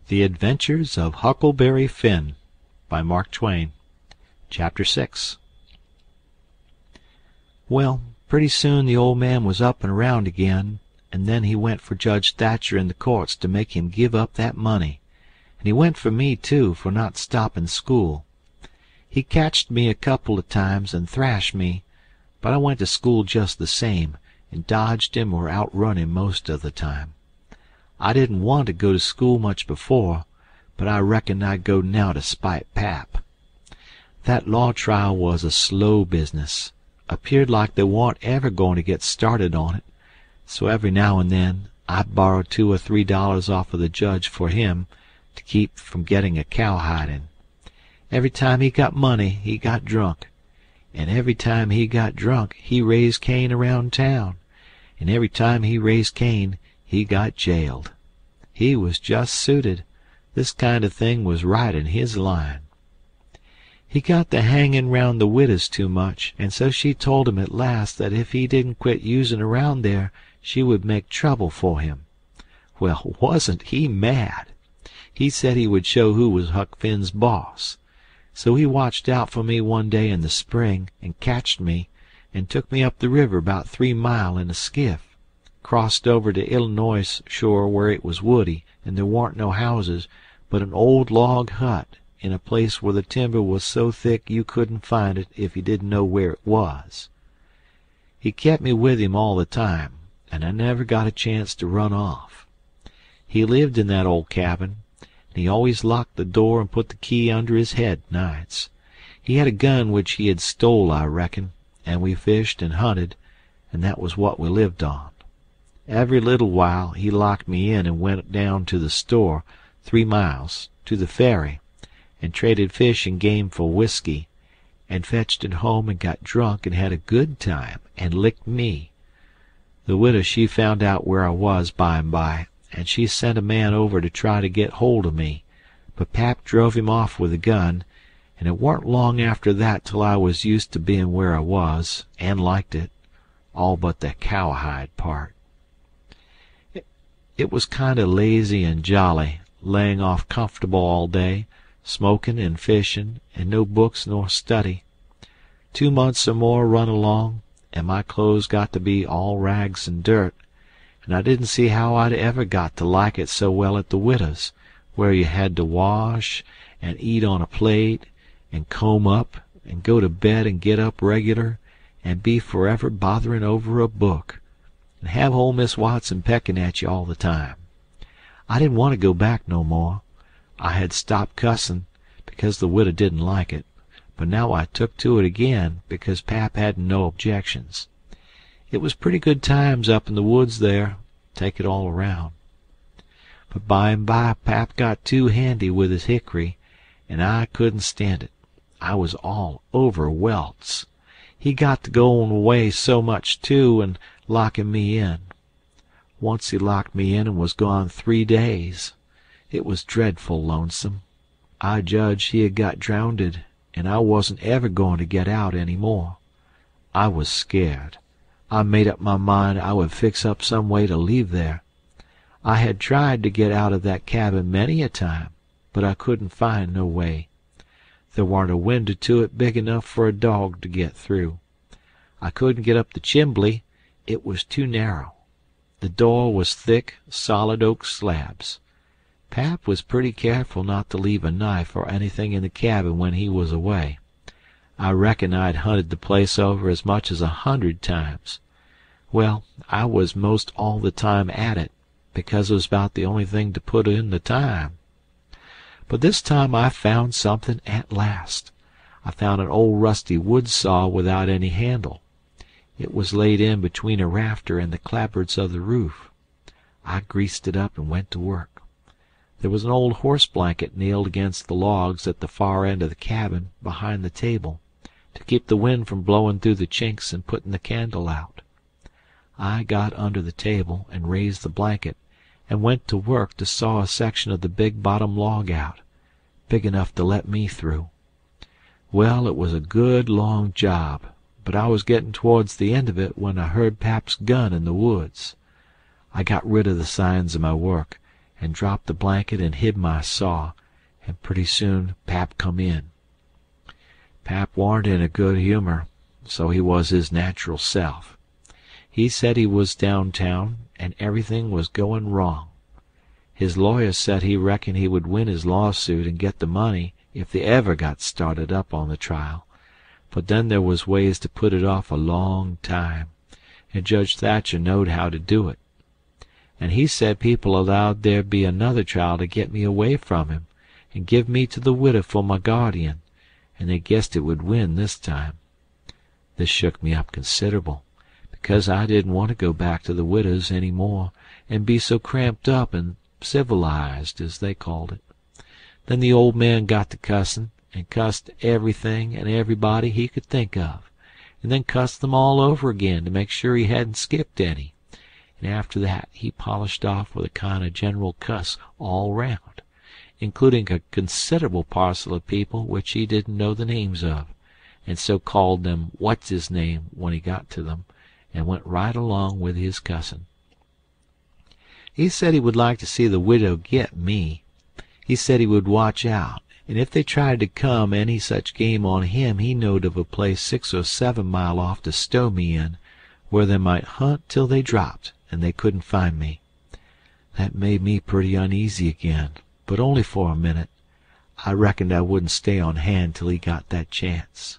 The Adventures of Huckleberry Finn by Mark Twain. Chapter 6. Well, pretty soon the old man was up and around again, and then he went for Judge Thatcher in the courts to make him give up that money, and he went for me too for not stopping school. He catched me a couple of times and thrashed me, but I went to school just the same, and dodged him or outrun him most of the time. I didn't want to go to school much before, but I reckoned I'd go now to spite pap. That law trial was a slow business. Appeared like they warn't ever going to get started on it, so every now and then I'd borrow $2 or $3 off of the judge for him to keep from getting a cowhiding. Every time he got money he got drunk, and every time he got drunk he raised Cain around town, and every time he raised Cain he got jailed. He was just suited. This kind of thing was right in his line. He got to hanging round the widows too much, and so she told him at last that if he didn't quit using around there she would make trouble for him. Well, wasn't he mad? He said he would show who was Huck Finn's boss. So he watched out for me one day in the spring and catched me and took me up the river about 3 mile in a skiff. Crossed over to Illinois shore where it was woody, and there warn't no houses, but an old log hut in a place where the timber was so thick you couldn't find it if you didn't know where it was. He kept me with him all the time, and I never got a chance to run off. He lived in that old cabin, and he always locked the door and put the key under his head nights. He had a gun which he had stole, I reckon, and we fished and hunted, and that was what we lived on. Every little while he locked me in and went down to the store, 3 miles, to the ferry, and traded fish and game for whiskey, and fetched it home and got drunk and had a good time, and licked me. The widow she found out where I was by and by, and she sent a man over to try to get hold of me, but pap drove him off with a gun, and it warn't long after that till I was used to being where I was, and liked it, all but the cowhide part. It was kind of lazy and jolly, laying off comfortable all day, smoking and fishing, and no books nor study. 2 months or more run along, and my clothes got to be all rags and dirt, and I didn't see how I'd ever got to like it so well at the widow's, where you had to wash and eat on a plate, and comb up, and go to bed and get up regular, and be forever bothering over a book, and have old Miss Watson pecking at you all the time. I didn't want to go back no more. I had stopped cussin' because the widow didn't like it, but now I took to it again because pap hadn't no objections. It was pretty good times up in the woods there, take it all around. But by and by pap got too handy with his hickory, and I couldn't stand it. I was all over welts. He got to going away so much too, and locking me in. Once he locked me in and was gone 3 days. It was dreadful lonesome. I judged he had got drownded, and I wasn't ever going to get out any more. I was scared. I made up my mind I would fix up some way to leave there. I had tried to get out of that cabin many a time, but I couldn't find no way. There warn't a window to it big enough for a dog to get through. I couldn't get up the chimbley. It was too narrow. The door was thick, solid oak slabs. Pap was pretty careful not to leave a knife or anything in the cabin when he was away. I reckon I'd hunted the place over as much as 100 times. Well, I was most all the time at it, because it was about the only thing to put in the time. But this time I found something at last. I found an old rusty wood saw without any handle. It was laid in between a rafter and the clapboards of the roof. I greased it up and went to work. There was an old horse blanket nailed against the logs at the far end of the cabin, behind the table, to keep the wind from blowing through the chinks and putting the candle out. I got under the table and raised the blanket, and went to work to saw a section of the big bottom log out, big enough to let me through. Well, it was a good long job, but I was getting towards the end of it when I heard pap's gun in the woods. I got rid of the signs of my work, and dropped the blanket and hid my saw, and pretty soon Pap come in. Pap warn't in a good humor, so he was his natural self. He said he was downtown, and everything was going wrong. His lawyer said he reckoned he would win his lawsuit and get the money if they ever got started up on the trial, but then there was ways to put it off a long time, and Judge Thatcher knowed how to do it. And he said people allowed there'd be another trial to get me away from him and give me to the widow for my guardian, and they guessed it would win this time. This shook me up considerable, because I didn't want to go back to the widow's any more and be so cramped up and civilized, as they called it. Then the old man got to cussin', and cussed everything and everybody he could think of, and then cussed them all over again to make sure he hadn't skipped any, and after that he polished off with a kind of general cuss all round, including a considerable parcel of people which he didn't know the names of, and so called them what's-his-name when he got to them, and went right along with his cussin'. He said he would like to see the widow get me. He said he would watch out, and if they tried to come any such game on him, he knowed of a place 6 or 7 mile off to stow me in, where they might hunt till they dropped, and they couldn't find me. That made me pretty uneasy again, but only for a minute. I reckoned I wouldn't stay on hand till he got that chance.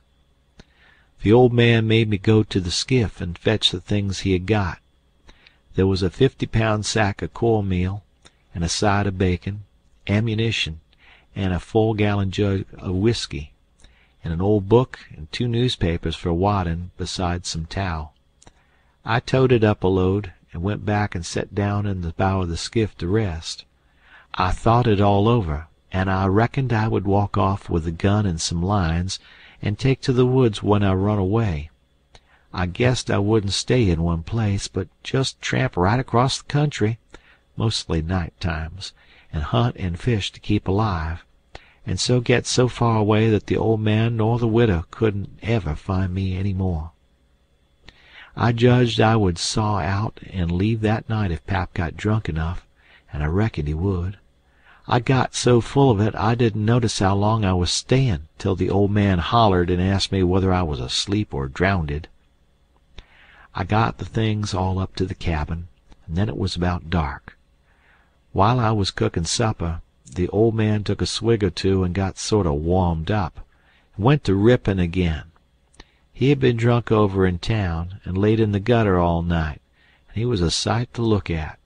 The old man made me go to the skiff and fetch the things he had got. There was a 50-pound sack of cornmeal, and a side of bacon, ammunition, and a 4-gallon jug of whiskey, and an old book and 2 newspapers for wadding, besides some towel. I towed it up a load, and went back and set down in the bow of the skiff to rest. I thought it all over, and I reckoned I would walk off with the gun and some lines, and take to the woods when I run away. I guessed I wouldn't stay in one place, but just tramp right across the country, mostly night times, and hunt and fish to keep alive, and so get so far away that the old man nor the widow couldn't ever find me any more. I judged I would saw out and leave that night if Pap got drunk enough, and I reckoned he would. I got so full of it I didn't notice how long I was stayin' till the old man hollered and asked me whether I was asleep or drownded. I got the things all up to the cabin, and then it was about dark. While I was cooking supper, the old man took a swig or two and got sort of warmed up, and went to ripping again. He had been drunk over in town, and laid in the gutter all night, and he was a sight to look at.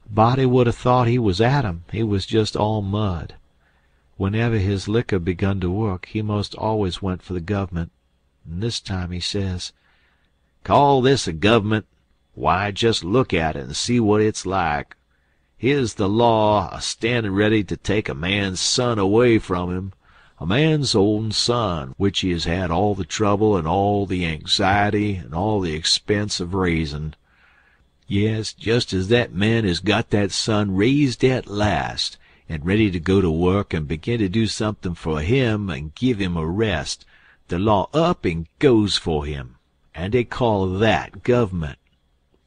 A body would have thought he was Adam. He was just all mud. Whenever his liquor begun to work, he most always went for the government, and this time he says, "Call this a government? Why, just look at it and see what it's like. Here's the law a-standing ready to take a man's son away from him, a man's own son, which he has had all the trouble and all the anxiety and all the expense of raising. Yes, just as that man has got that son raised at last, and ready to go to work and begin to do something for him and give him a rest, the law up and goes for him. And they call that government.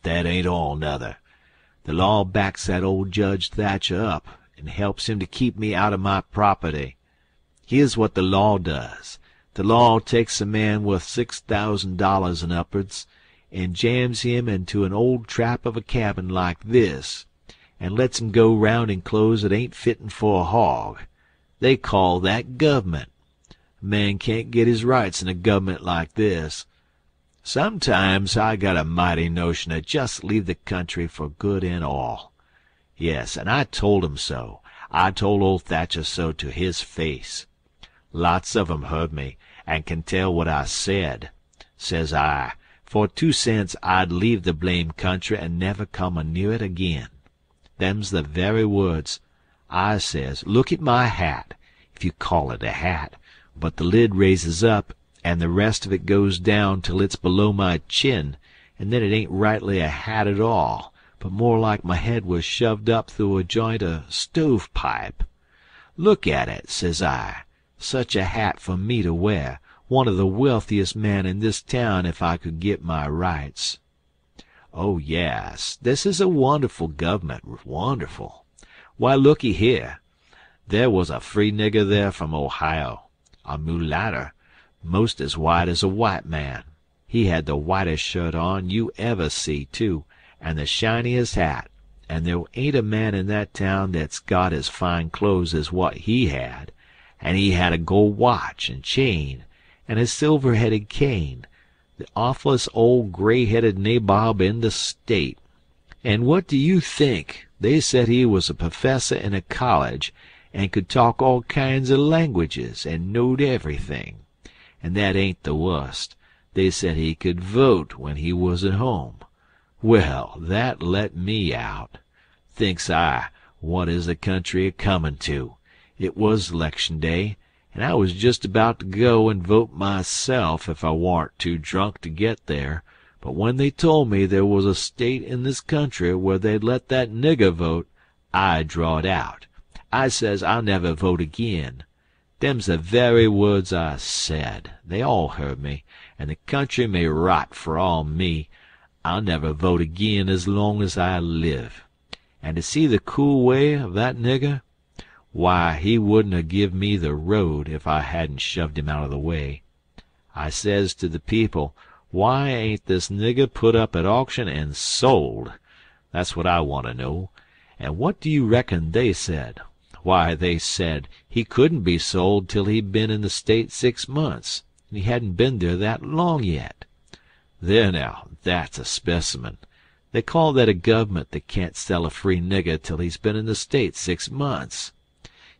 That ain't all, nuther. The law backs that old Judge Thatcher up, and helps him to keep me out of my property. Here's what the law does. The law takes a man worth $6,000 and upwards, and jams him into an old trap of a cabin like this, and lets him go round in clothes that ain't fittin' for a hog. They call that government. A man can't get his rights in a government like this. Sometimes I got a mighty notion to just leave the country for good and all. Yes, and I told him so. I told old Thatcher so to his face. Lots of 'em heard me, and can tell what I said. Says I, for 2 cents I'd leave the blame country and never come a-near it again. Them's the very words. I says, look at my hat, if you call it a hat, but the lid raises up, and the rest of it goes down till it's below my chin, and then it ain't rightly a hat at all, but more like my head was shoved up through a joint of stove-pipe. Look at it, says I. Such a hat for me to wear, one of the wealthiest men in this town if I could get my rights. Oh, yes, this is a wonderful government, wonderful. Why, looky here. There was a free nigger there from Ohio, a mulatter, most as white as a white man. He had the whitest shirt on you ever see, too, and the shiniest hat, and there ain't a man in that town that's got as fine clothes as what he had, and he had a gold watch and chain, and a silver-headed cane, the awfulest old gray-headed nabob in the state. And what do you think? They said he was a professor in a college, and could talk all kinds of languages, and knowed everything. And that ain't the worst. They said he could vote when he was at home. Well, that let me out. Thinks I, what is the country a-comin' to? It was 'lection day, and I was just about to go and vote myself if I warn't too drunk to get there, but when they told me there was a state in this country where they'd let that nigger vote, I drawed out. I says I'll never vote agin. Them's the very words I said. They all heard me, and the country may rot for all me. I'll never vote agin as long as I live. And to see the cool way of that nigger, why, he wouldn't have give me the road if I hadn't shoved him out of the way. I says to the people, why ain't this nigger put up at auction and sold? That's what I want to know. And what do you reckon they said? Why, they said he couldn't be sold till he'd been in the state 6 months, and he hadn't been there that long yet. There now, that's a specimen. They call that a government that can't sell a free nigger till he's been in the state 6 months.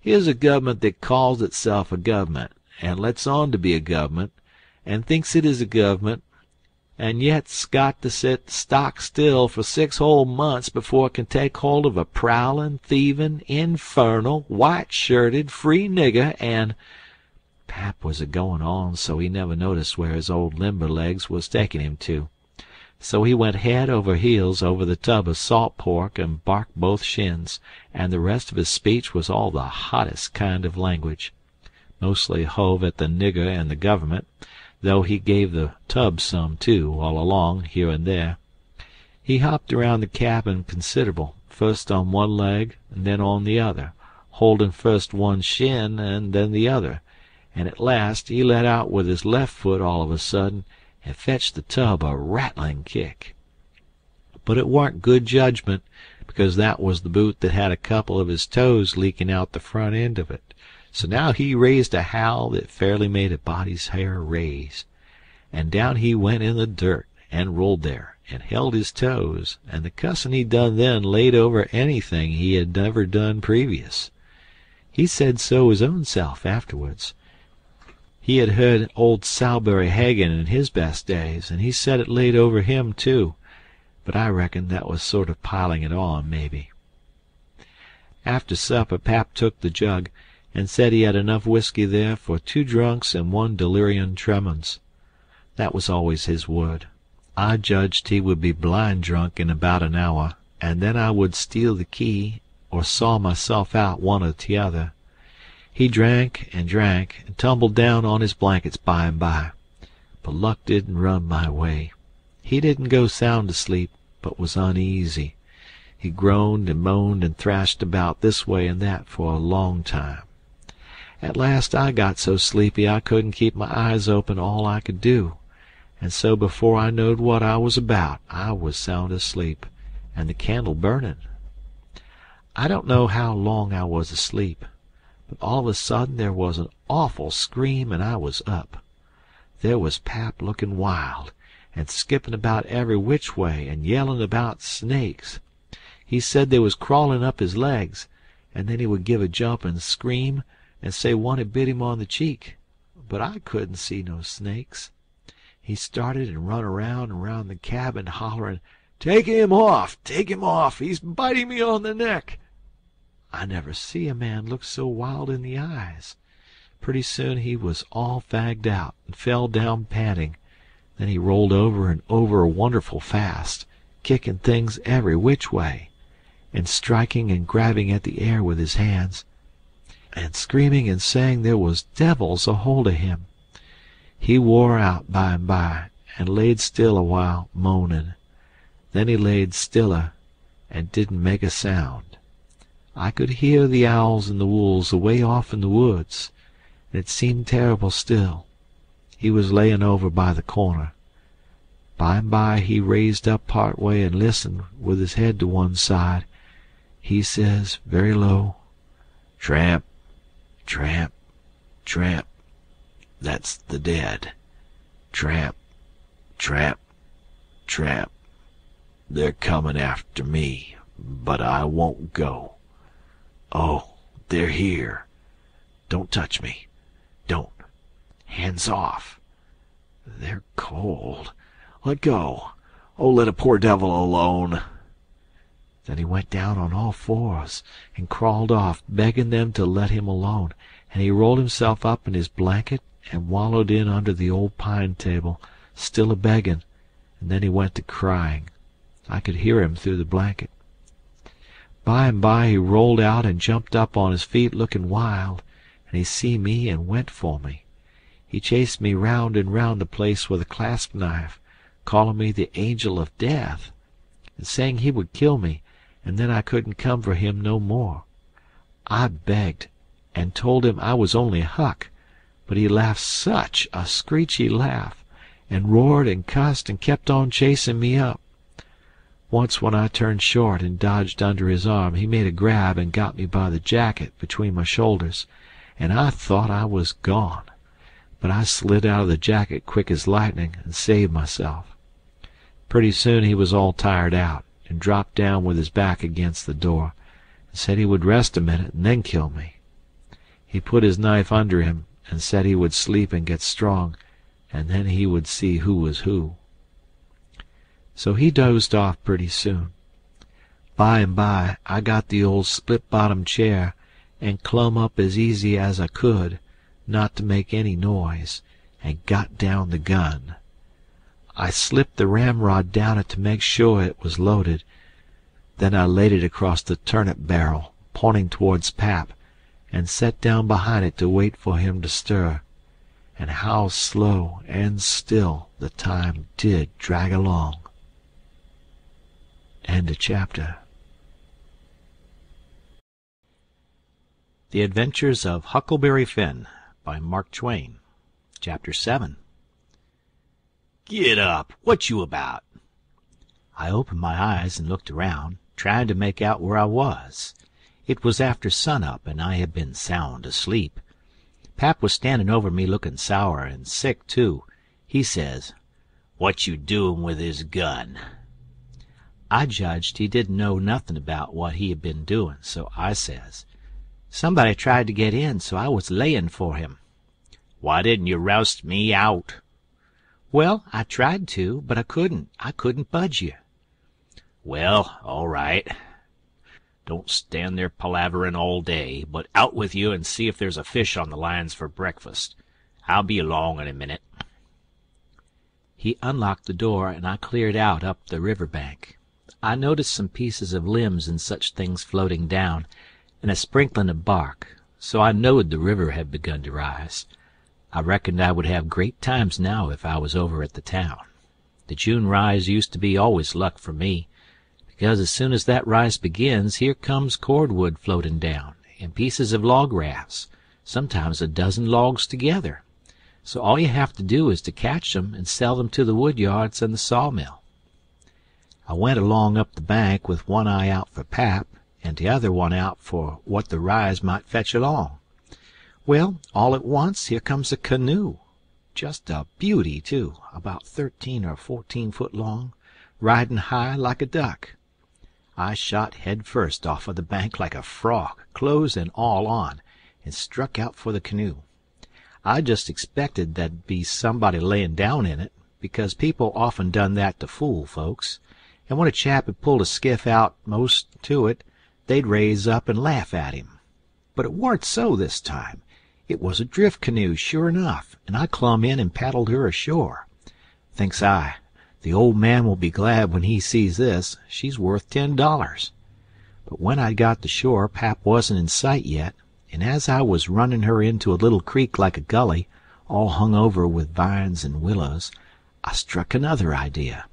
Here's a government that calls itself a government, and lets on to be a government, and thinks it is a government, and yet's got to sit stock still for 6 whole months before it can take hold of a prowling, thieving, infernal, white-shirted, free nigger, and—" Pap was a-going on so he never noticed where his old limber legs was taking him to. So he went head over heels over the tub of salt pork and barked both shins, and the rest of his speech was all the hottest kind of language. Mostly hove at the nigger and the government, though he gave the tub some, too, all along, here and there. He hopped around the cabin considerable, first on one leg and then on the other, holding first one shin and then the other, and at last he let out with his left foot all of a sudden and fetched the tub a rattling kick. But it warn't good judgment, because that was the boot that had a couple of his toes leaking out the front end of it. So now he raised a howl that fairly made a body's hair raise, and down he went in the dirt, and rolled there, and held his toes, and the cussin' he done then laid over anything he had never done previous. He said so his own self afterwards. He had heard old Salisbury Hagan in his best days, and he said it laid over him too, but I reckon that was sort of piling it on, maybe. After supper Pap took the jug, and said he had enough whiskey there for 2 drunks and 1 delirium tremens. That was always his word. I judged he would be blind drunk in about an hour, and then I would steal the key, or saw myself out one or t'other. He drank and tumbled down on his blankets by and by, but luck didn't run my way. He didn't go sound asleep, but was uneasy. He groaned and moaned and thrashed about this way and that for a long time. At last I got so sleepy I couldn't keep my eyes open all I could do, and so before I knowed what I was about I was sound asleep, and the candle burning. I don't know how long I was asleep, but all of a sudden there was an awful scream and I was up. There was Pap looking wild, and skipping about every which way and yelling about snakes. He said they was crawling up his legs, and then he would give a jump and scream and say one had bit him on the cheek, but I couldn't see no snakes. He started and run around and round the cabin hollering, "Take him off! Take him off! He's biting me on the neck!" I never see a man look so wild in the eyes. Pretty soon he was all fagged out and fell down panting. Then he rolled over and over wonderful fast, kicking things every which way, and striking and grabbing at the air with his hands, and screaming and saying there was devils a-hold of him. He wore out by and by, and laid still a while, moaning. Then he laid stiller, and didn't make a sound. I could hear the owls and the wolves away off in the woods, and it seemed terrible still. He was layin' over by the corner. By and by he raised up part way and listened, with his head to one side. He says, very low, "Tramp, tramp, tramp. That's the dead. Tramp, tramp, tramp. They're comin' after me, but I won't go. Oh, they're here. Don't touch me. Don't. Hands off. They're cold. Let go. Oh, let a poor devil alone." Then he went down on all fours and crawled off, begging them to let him alone, and he rolled himself up in his blanket and wallowed in under the old pine table, still a-begging, and then he went to crying. I could hear him through the blanket. By and by he rolled out and jumped up on his feet looking wild, and he see me and went for me. He chased me round and round the place with a clasp knife, calling me the angel of death, and saying he would kill me, and then I couldn't come for him no more. I begged, and told him I was only Huck, but he laughed such a screechy laugh, and roared and cussed and kept on chasing me up. Once when I turned short and dodged under his arm, he made a grab and got me by the jacket between my shoulders, and I thought I was gone, but I slid out of the jacket quick as lightning and saved myself. Pretty soon he was all tired out, and dropped down with his back against the door, and said he would rest a minute and then kill me. He put his knife under him, and said he would sleep and get strong, and then he would see who was who. So he dozed off pretty soon. By and by I got the old split-bottom chair, and clumb up as easy as I could, not to make any noise, and got down the gun. I slipped the ramrod down it to make sure it was loaded. Then I laid it across the turnip barrel, pointing towards Pap, and sat down behind it to wait for him to stir. And how slow and still the time did drag along. End of chapter. The Adventures of Huckleberry Finn by Mark Twain. Chapter 7. "Get up! What you about?" I opened my eyes and looked around, trying to make out where I was. It was after sun-up, and I had been sound asleep. Pap was standing over me looking sour and sick, too. He says, "What you doing with his gun?" I judged he didn't know nothing about what he had been doing, so I says, "Somebody tried to get in, so I was layin' for him." "Why didn't you roust me out?" "Well, I tried to, but I couldn't. I couldn't budge you." "Well, all right. Don't stand there palaverin' all day, but out with you and see if there's a fish on the lines for breakfast. I'll be along in a minute." He unlocked the door, and I cleared out up the river bank. I noticed some pieces of limbs and such things floating down, and a sprinkling of bark, so I knowed the river had begun to rise. I reckoned I would have great times now if I was over at the town. The June rise used to be always luck for me, because as soon as that rise begins, here comes cordwood floating down, and pieces of log rafts, sometimes a dozen logs together. So all you have to do is to catch them and sell them to the wood yards and the sawmill. I went along up the bank with one eye out for Pap, and the other one out for what the rise might fetch along. Well, all at once here comes a canoe. Just a beauty, too, about 13 or 14 foot long, riding high like a duck. I shot head first off of the bank like a frog, clothes and all on, and struck out for the canoe. I just expected there'd be somebody layin' down in it, because people often done that to fool folks, and when a chap had pulled a skiff out most to it, they'd raise up and laugh at him. But it warn't so this time. It was a drift canoe, sure enough, and I clumb in and paddled her ashore. Thinks I, the old man will be glad when he sees this. She's worth $10. But when I got to shore, Pap wasn't in sight yet, and as I was running her into a little creek like a gully, all hung over with vines and willows, I struck another idea.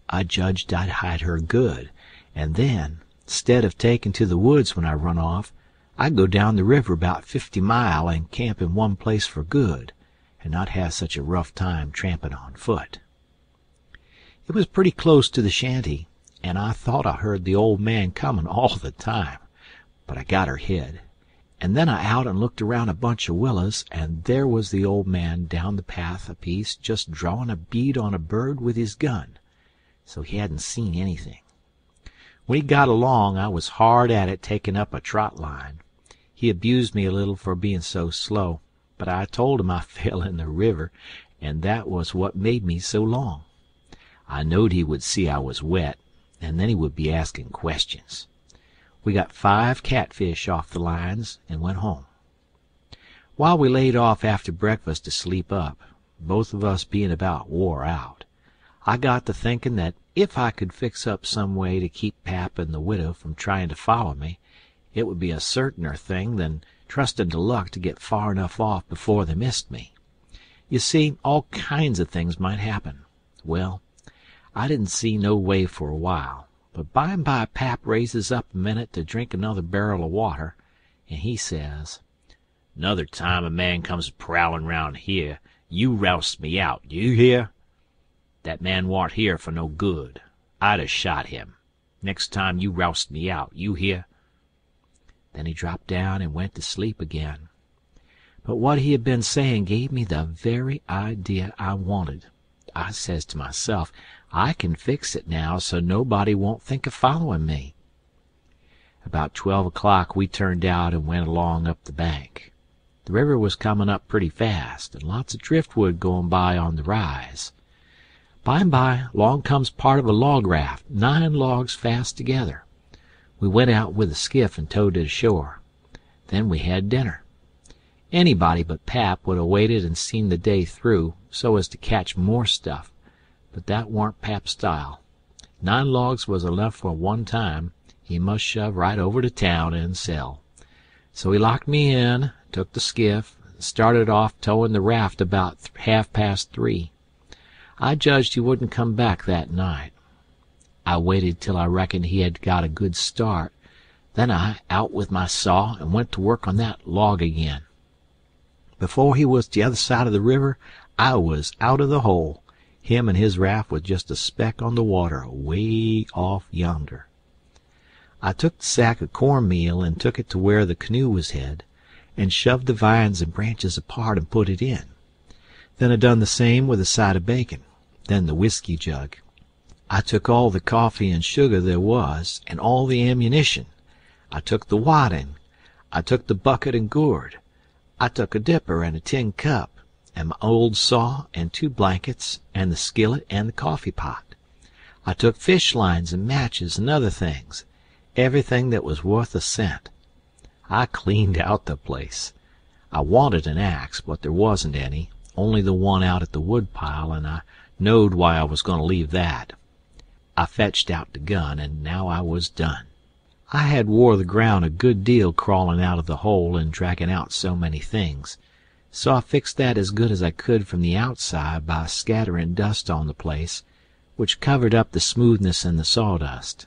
I judged I'd hide her good, and then, 'Stead of taking to the woods when I run off, I go down the river about 50 mile and camp in one place for good, and not have such a rough time tramping on foot. It was pretty close to the shanty, and I thought I heard the old man coming all the time, but I got her hid, and then I out and looked around a bunch of willows, and there was the old man down the path a piece, just drawing a bead on a bird with his gun, so he hadn't seen anything. When he got along, I was hard at it taking up a trot line. He abused me a little for being so slow, but I told him I fell in the river, and that was what made me so long. I knowed he would see I was wet, and then he would be asking questions. We got 5 catfish off the lines and went home. While we laid off after breakfast to sleep up, both of us being about wore out, I got to thinking that if I could fix up some way to keep Pap and the widow from trying to follow me, it would be a certainer thing than trusting to luck to get far enough off before they missed me. You see, all kinds of things might happen. Well, I didn't see no way for a while, but by and by Pap raises up a minute to drink another barrel of water, and he says, "'Nother time a man comes prowling round here, you roust me out, do you hear? That man warn't here for no good. I'd a shot him. Next time you roust me out, you hear?" Then he dropped down and went to sleep again. But what he had been saying gave me the very idea I wanted. I says to myself, I can fix it now so nobody won't think of following me. About 12 o'clock we turned out and went along up the bank. The river was coming up pretty fast, and lots of driftwood going by on the rise. By and by, along comes part of a log raft, 9 logs fast together. We went out with a skiff and towed it ashore. Then we had dinner. Anybody but Pap would have waited and seen the day through, so as to catch more stuff, but that warn't Pap's style. 9 logs was enough for one time. He must shove right over to town and sell. So he locked me in, took the skiff, and started off towing the raft about 3:30. I judged he wouldn't come back that night. I waited till I reckoned he had got a good start. Then I out with my saw and went to work on that log again. Before he was the other side of the river, I was out of the hole. Him and his raft was just a speck on the water away off yonder. I took the sack of cornmeal and took it to where the canoe was hid, and shoved the vines and branches apart and put it in. Then I done the same with a side of bacon, then the whiskey jug. I took all the coffee and sugar there was, and all the ammunition. I took the wadding. I took the bucket and gourd. I took a dipper and a tin cup, and my old saw and 2 blankets, and the skillet and the coffee pot. I took fish lines and matches and other things, everything that was worth a cent. I cleaned out the place. I wanted an axe, but there wasn't any, only the one out at the wood pile, and I knowed why I was going to leave that. I fetched out the gun, and now I was done. I had wore the ground a good deal crawling out of the hole and dragging out so many things, so I fixed that as good as I could from the outside by scattering dust on the place, which covered up the smoothness and the sawdust.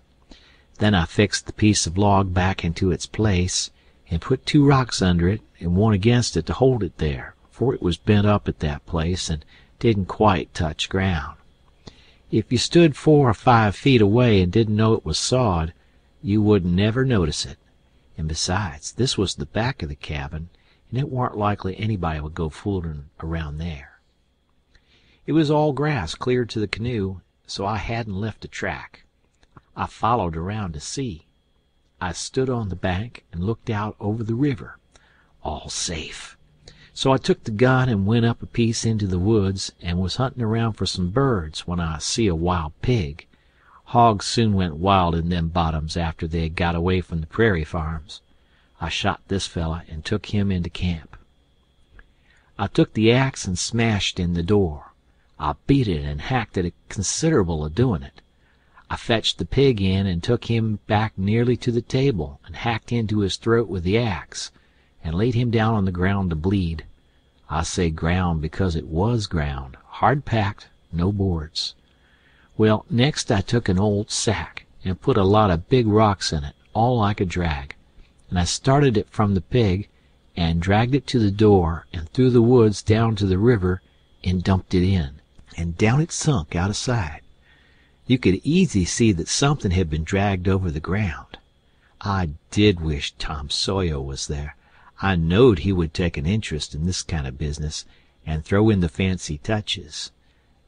Then I fixed the piece of log back into its place, and put 2 rocks under it and one against it to hold it there, for it was bent up at that place and didn't quite touch ground. If you stood 4 or 5 feet away and didn't know it was sawed, you wouldn't never notice it. And besides, this was the back of the cabin, and it warn't likely anybody would go fooling around there. It was all grass clear to the canoe, so I hadn't left a track. I followed around to see. I stood on the bank and looked out over the river. All safe. So I took the gun and went up a piece into the woods and was hunting around for some birds when I see a wild pig. Hogs soon went wild in them bottoms after they had got away from the prairie farms. I shot this fella and took him into camp. I took the axe and smashed in the door. I beat it and hacked it a considerable a doing it. I fetched the pig in and took him back nearly to the table and hacked into his throat with the axe, and laid him down on the ground to bleed. I say ground because it was ground, hard packed, no boards. Well, next I took an old sack and put a lot of big rocks in it, all I could drag, and I started it from the pig and dragged it to the door and through the woods down to the river and dumped it in, and down it sunk out of sight. You could easy see that something had been dragged over the ground. I did wish Tom Sawyer was there. I knowed he would take an interest in this kind of business and throw in the fancy touches.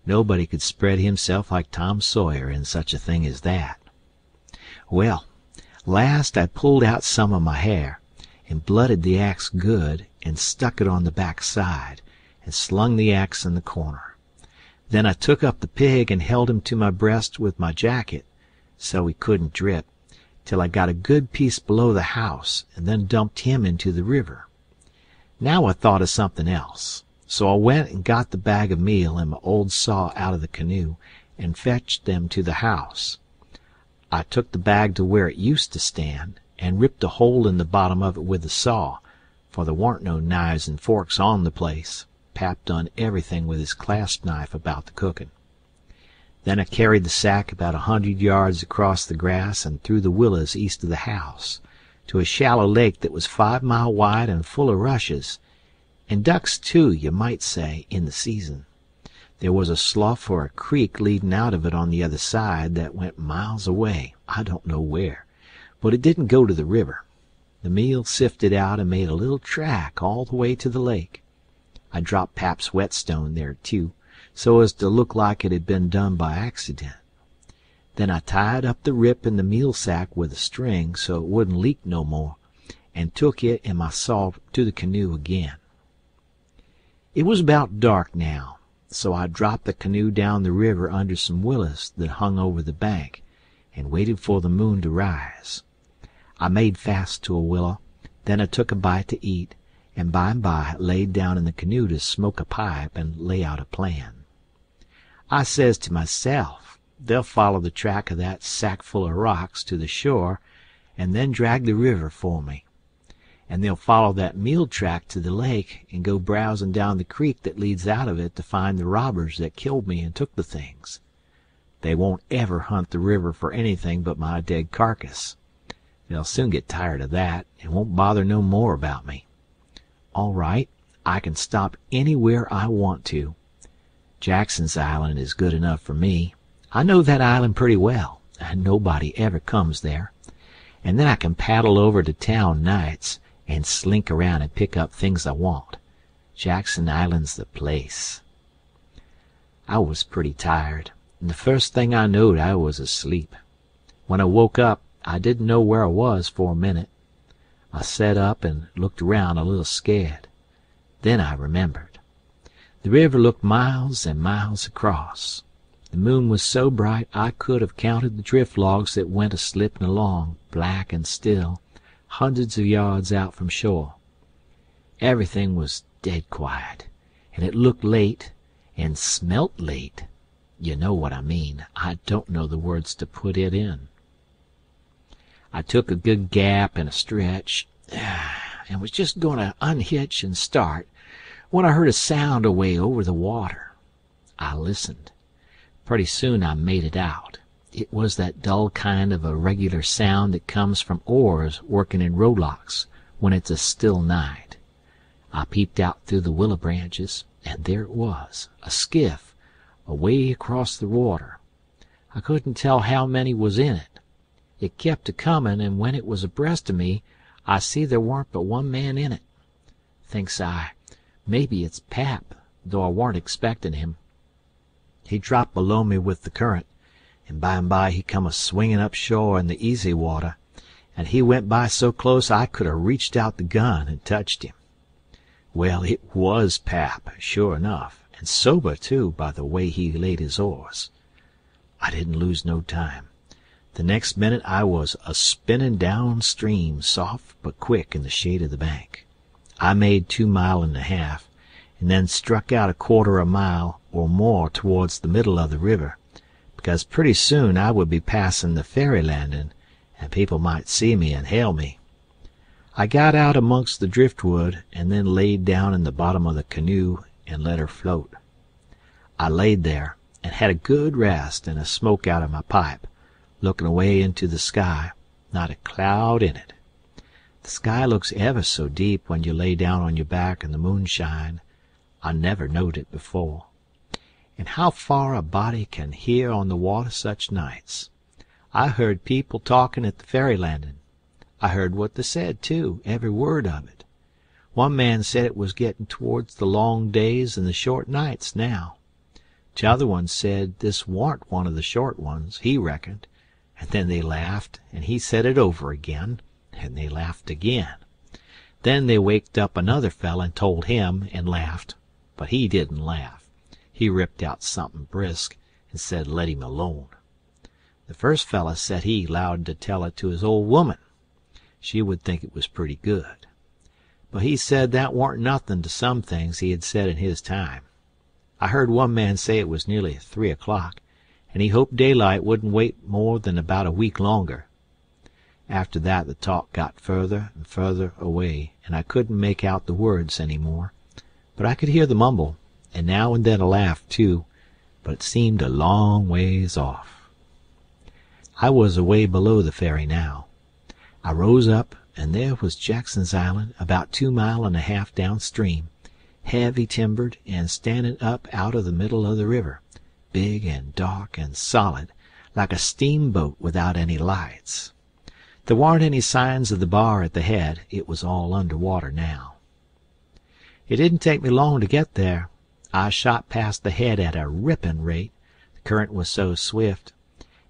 Nobody could spread himself like Tom Sawyer in such a thing as that. Well, last I pulled out some of my hair, and blooded the axe good, and stuck it on the back side, and slung the axe in the corner. Then I took up the pig and held him to my breast with my jacket, so he couldn't drip, till I got a good piece below the house, and then dumped him into the river. Now I thought of something else, so I went and got the bag of meal and my old saw out of the canoe, and fetched them to the house. I took the bag to where it used to stand, and ripped a hole in the bottom of it with the saw, for there warn't no knives and forks on the place. Pap done everything with his clasp knife about the cooking. Then I carried the sack about 100 yards across the grass and through the willows east of the house, to a shallow lake that was 5 mile wide and full of rushes, and ducks too, you might say, in the season. There was a slough or a creek leading out of it on the other side that went miles away, I don't know where, but it didn't go to the river. The meal sifted out and made a little track all the way to the lake. I dropped Pap's whetstone there too, so as to look like it had been done by accident. Then I tied up the rip in the meal sack with a string so it wouldn't leak no more, and took it and my saw to the canoe again. It was about dark now, so I dropped the canoe down the river under some willows that hung over the bank, and waited for the moon to rise. I made fast to a willow, then I took a bite to eat, and by and by laid down in the canoe to smoke a pipe and lay out a plan. I says to myself, they'll follow the track of that sackful of rocks to the shore, and then drag the river for me. And they'll follow that meal track to the lake, and go browsing down the creek that leads out of it to find the robbers that killed me and took the things. They won't ever hunt the river for anything but my dead carcass. They'll soon get tired of that, and won't bother no more about me. All right, I can stop anywhere I want to. Jackson's Island is good enough for me. I know that island pretty well, and nobody ever comes there. And then I can paddle over to town nights and slink around and pick up things I want. Jackson Island's the place. I was pretty tired, and the first thing I knowed I was asleep. When I woke up, I didn't know where I was for a minute. I sat up and looked around a little scared. Then I remembered. The river looked miles and miles across. The moon was so bright I could have counted the drift logs that went a-slipping along, black and still, hundreds of yards out from shore. Everything was dead quiet, and it looked late, and smelt late. You know what I mean. I don't know the words to put it in. I took a good gap and a stretch, and was just going to unhitch and start, when I heard a sound away over the water. I listened. Pretty soon I made it out. It was that dull kind of a regular sound that comes from oars working in rowlocks when it's a still night. I peeped out through the willow branches, and there it was, a skiff, away across the water. I couldn't tell how many was in it. It kept a-comin', and when it was abreast of me, I see there warn't but one man in it. Thinks I, maybe it's Pap, though I warn't expectin' him. He dropped below me with the current, and by and by he come a-swinging up shore in the easy water, and he went by so close I could have reached out the gun and touched him. Well, it was Pap, sure enough, and sober too by the way he laid his oars. I didn't lose no time. The next minute I was a-spinning downstream, soft but quick, in the shade of the bank. I made 2 miles and a half, and then struck out 1/4 mile or more towards the middle of the river, because pretty soon I would be passing the ferry landing, and people might see me and hail me. I got out amongst the driftwood, and then laid down in the bottom of the canoe and let her float. I laid there, and had a good rest and a smoke out of my pipe, looking away into the sky, not a cloud in it. The sky looks ever so deep when you lay down on your back in the moonshine. I never knowed it before. And how far a body can hear on the water such nights. I heard people talking at the ferry landing. I heard what they said, too, every word of it. One man said it was getting towards the long days and the short nights now. T'other one said this warn't one of the short ones, he reckoned, and then they laughed, and he said it over again, and they laughed again. Then they waked up another fella and told him, and laughed, but he didn't laugh. He ripped out something brisk and said let him alone. The first fella said he 'lowed to tell it to his old woman. She would think it was pretty good. But he said that warn't nothin' to some things he had said in his time. I heard one man say it was nearly 3 o'clock, and he hoped daylight wouldn't wait more than about a week longer. After that the talk got further and further away, and I couldn't make out the words any more, but I could hear the mumble, and now and then a laugh too, but it seemed a long ways off. I was away below the ferry now. I rose up, and there was Jackson's Island, about 2 miles and a half downstream, heavy timbered and standing up out of the middle of the river, big and dark and solid, like a steamboat without any lights. There warn't any signs of the bar at the head. It was all under water now. It didn't take me long to get there. I shot past the head at a ripping rate, the current was so swift,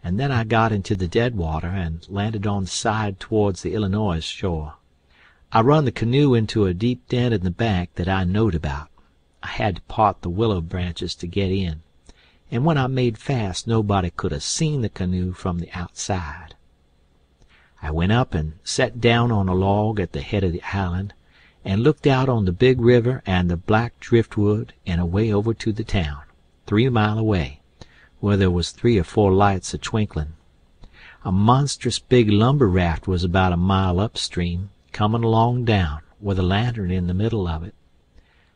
and then I got into the dead water and landed on the side towards the Illinois shore. I run the canoe into a deep dent in the bank that I knowed about. I had to part the willow branches to get in, and when I made fast nobody could have seen the canoe from the outside. I went up and set down on a log at the head of the island, and looked out on the big river and the black driftwood and away over to the town, 3 mile away, where there was 3 or 4 lights a-twinkling. A monstrous big lumber raft was about a mile upstream, comin' along down, with a lantern in the middle of it.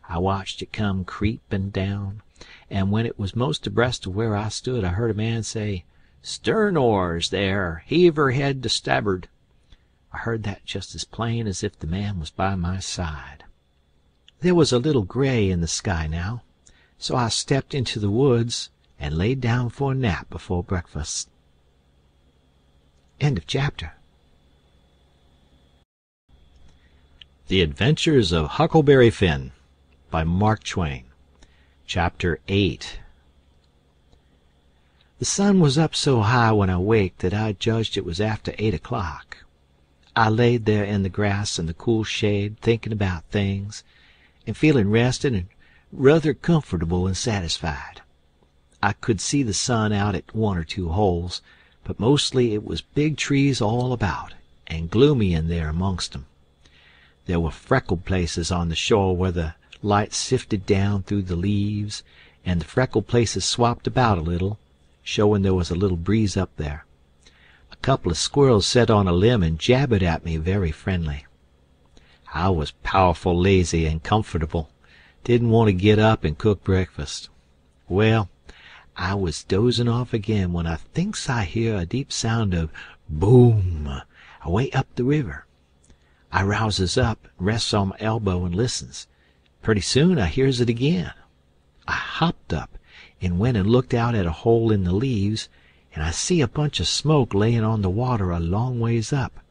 I watched it come creepin' down, and when it was most abreast of where I stood I heard a man say, "Stern oars there, heave her head to starboard." I heard that just as plain as if the man was by my side. There was a little gray in the sky now, so I stepped into the woods and laid down for a nap before breakfast. End of chapter. The Adventures of Huckleberry Finn by Mark Twain. Chapter 8. The sun was up so high when I waked that I judged it was after 8 o'clock. I laid there in the grass in the cool shade, thinking about things, and feeling rested and rather comfortable and satisfied. I could see the sun out at 1 or 2 holes, but mostly it was big trees all about, and gloomy in there amongst 'em. There were freckled places on the shore where the light sifted down through the leaves, and the freckled places swapped about a little, showing there was a little breeze up there. A couple of squirrels set on a limb and jabbered at me very friendly. I was powerful lazy and comfortable, didn't want to get up and cook breakfast. Well, I was dozing off again when I thinks I hear a deep sound of boom away up the river. I rouses up, rests on my elbow, and listens. Pretty soon I hears it again. I hopped up and went and looked out at a hole in the leaves, and I see a bunch of smoke laying on the water a long ways up,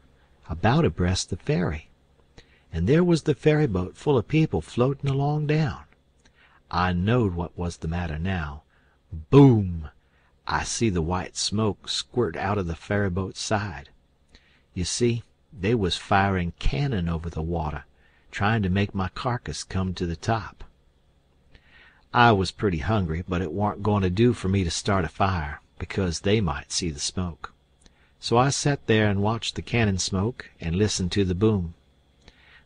about abreast the ferry. And there was the ferry boat full of people floating along down. I knowed what was the matter now. Boom! I see the white smoke squirt out of the ferry boat's side. You see, they was firing cannon over the water, trying to make my carcass come to the top. I was pretty hungry, but it warn't going to do for me to start a fire, because they might see the smoke. So I sat there and watched the cannon smoke and listened to the boom.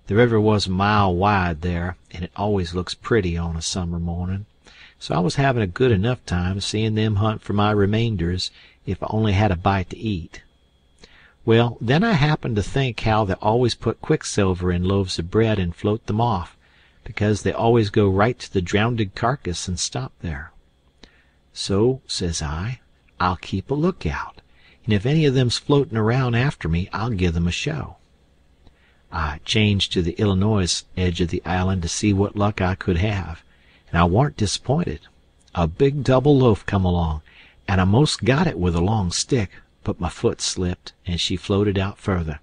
The river was a mile wide there, and it always looks pretty on a summer morning, so I was having a good enough time seeing them hunt for my remainders if I only had a bite to eat. Well, then I happened to think how they always put quicksilver in loaves of bread and float them off, because they always go right to the drownded carcass and stop there. So, says I, I'll keep a lookout, and if any of them's floating around after me, I'll give them a show. I changed to the Illinois edge of the island to see what luck I could have, and I warn't disappointed. A big double loaf come along, and I most got it with a long stick, but my foot slipped, and she floated out further.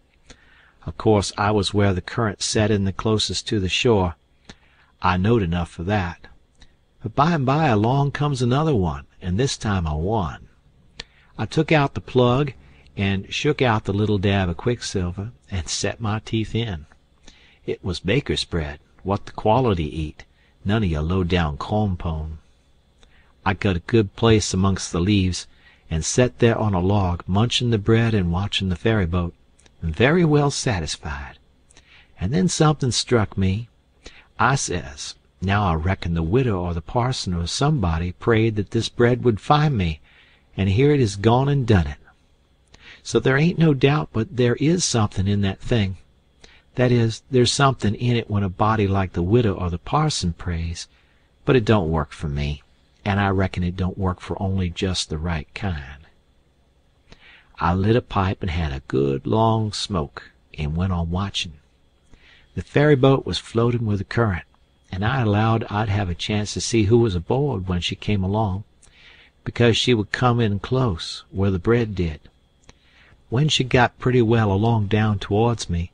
Of course, I was where the current set in the closest to the shore. I knowed enough for that. But by and by along comes another one, and this time I won. I took out the plug and shook out the little dab of quicksilver and set my teeth in. It was baker's bread, what the quality eat, none of your low-down corn pone. I got a good place amongst the leaves, and set there on a log, munching the bread and watching the ferry boat, very well satisfied. And then something struck me. I says, now I reckon the widow or the parson or somebody prayed that this bread would find me, and here it is gone and done it. So there ain't no doubt but there is something in that thing. That is, there's something in it when a body like the widow or the parson prays, but it don't work for me, and I reckon it don't work for only just the right kind. I lit a pipe and had a good long smoke, and went on watching. The ferry boat was floating with the current, and I allowed I'd have a chance to see who was aboard when she came along, because she would come in close, where the bread did. When she got pretty well along down towards me,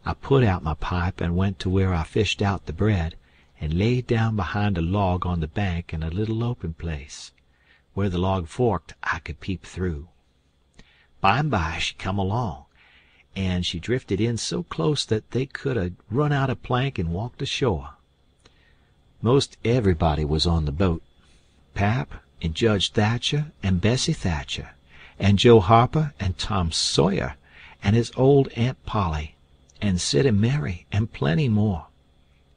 I put out my pipe and went to where I fished out the bread, and laid down behind a log on the bank in a little open place. Where the log forked, I could peep through. By and by she come along, and she drifted in so close that they could have run out a plank and walked ashore. Most everybody was on the boat. Pap and Judge Thatcher and Bessie Thatcher and Joe Harper and Tom Sawyer and his old Aunt Polly and Sid and Mary and plenty more.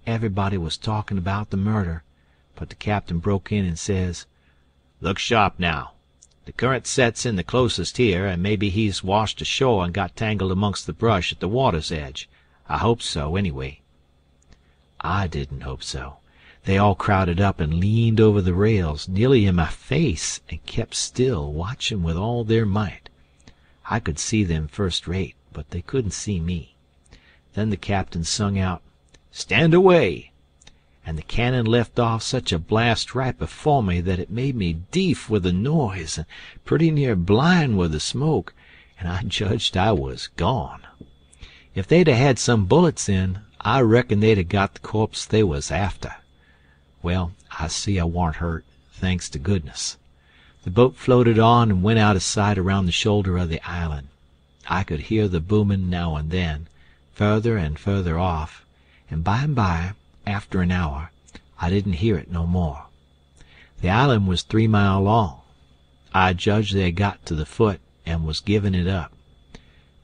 Everybody was talking about the murder, but the captain broke in and says, "Look sharp now. The current sets in the closest here, and maybe he's washed ashore and got tangled amongst the brush at the water's edge. I hope so, anyway." I didn't hope so. They all crowded up and leaned over the rails, nearly in my face, and kept still, watching with all their might. I could see them first rate, but they couldn't see me. Then the captain sung out, "Stand away!" and the cannon left off such a blast right before me that it made me deaf with the noise and pretty near blind with the smoke, and I judged I was gone. If they'd had some bullets in, I reckon they'd have got the corpse they was after. Well, I see I warn't hurt, thanks to goodness. The boat floated on and went out of sight around the shoulder of the island. I could hear the booming now and then, further and further off, and by, after an hour, I didn't hear it no more. The island was 3 mile long. I judged they had got to the foot and was giving it up.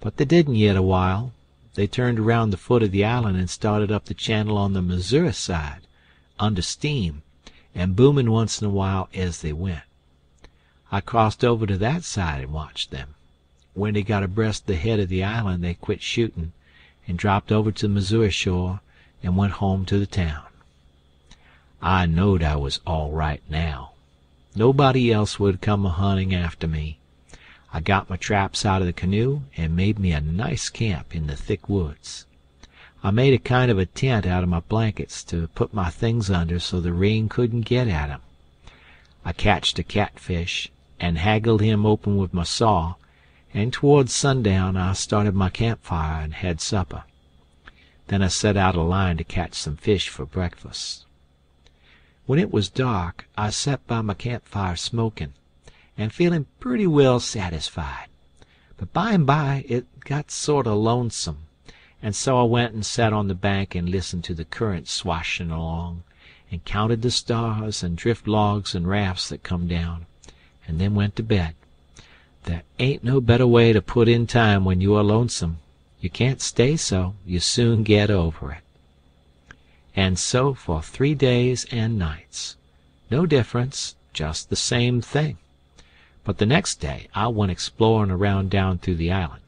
But they didn't yet a while. They turned around the foot of the island and started up the channel on the Missouri side, under steam, and booming once in a while as they went. I crossed over to that side and watched them. When they got abreast the head of the island, they quit shooting and dropped over to the Missouri shore and went home to the town. I knowed I was all right now. Nobody else would come a-hunting after me. I got my traps out of the canoe and made me a nice camp in the thick woods. I made a kind of a tent out of my blankets to put my things under so the rain couldn't get at 'em. I catched a catfish and haggled him open with my saw, and towards sundown I started my campfire and had supper. Then I set out a line to catch some fish for breakfast. When it was dark, I sat by my campfire smoking, and feeling pretty well satisfied. But by and by it got sort of lonesome, and so I went and sat on the bank and listened to the current swashing along, and counted the stars and drift logs and rafts that come down, and then went to bed. There ain't no better way to put in time when you are lonesome. You can't stay so. You soon get over it. And so for 3 days and nights. No difference, just the same thing. But the next day I went exploring around down through the island.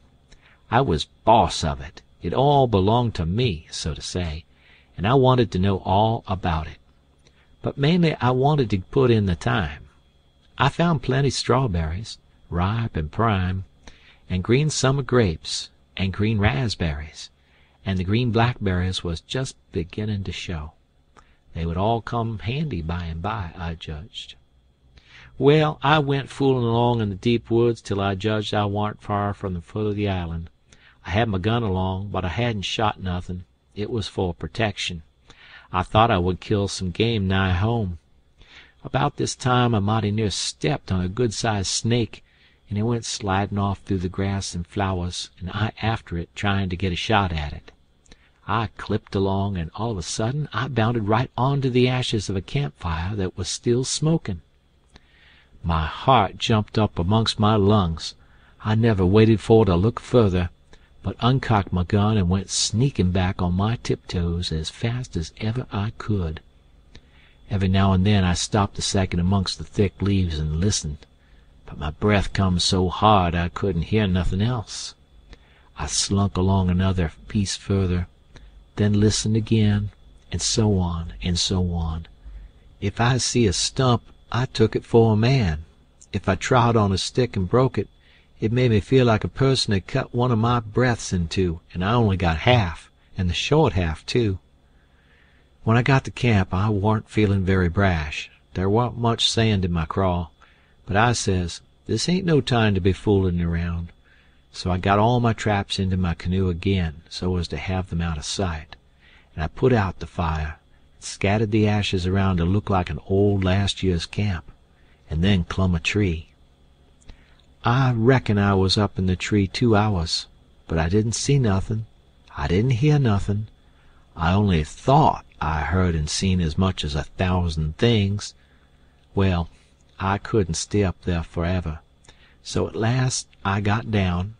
I was boss of it. It all belonged to me, so to say, and I wanted to know all about it. But mainly I wanted to put in the time. I found plenty strawberries, ripe and prime, and green summer grapes, and green raspberries, and the green blackberries was just beginning to show. They would all come handy by and by, I judged. Well, I went fooling along in the deep woods till I judged I warn't far from the foot of the island. I had my gun along, but I hadn't shot nothing. It was for protection. I thought I would kill some game nigh home. About this time I mighty near stepped on a good-sized snake, and it went sliding off through the grass and flowers, and I after it, trying to get a shot at it. I clipped along, and all of a sudden I bounded right onto the ashes of a campfire that was still smoking. My heart jumped up amongst my lungs. I never waited for to look further, but uncocked my gun and went sneaking back on my tiptoes as fast as ever I could. Every now and then I stopped a second amongst the thick leaves and listened, but my breath come so hard I couldn't hear nothing else. I slunk along another piece further, then listened again, and so on and so on. If I see a stump, I took it for a man. If I trod on a stick and broke it, it made me feel like a person had cut one of my breaths in two, and I only got half, and the short half, too. When I got to camp, I warn't feeling very brash. There warn't much sand in my craw, but I says, this ain't no time to be fooling around. So I got all my traps into my canoe again, so as to have them out of sight, and I put out the fire, and scattered the ashes around to look like an old last year's camp, and then clumb a tree. I reckon I was up in the tree 2 hours, but I didn't see nothing. I didn't hear nothing. I only thought I heard and seen as much as 1,000 things. Well, I couldn't stay up there forever, so at last I got down,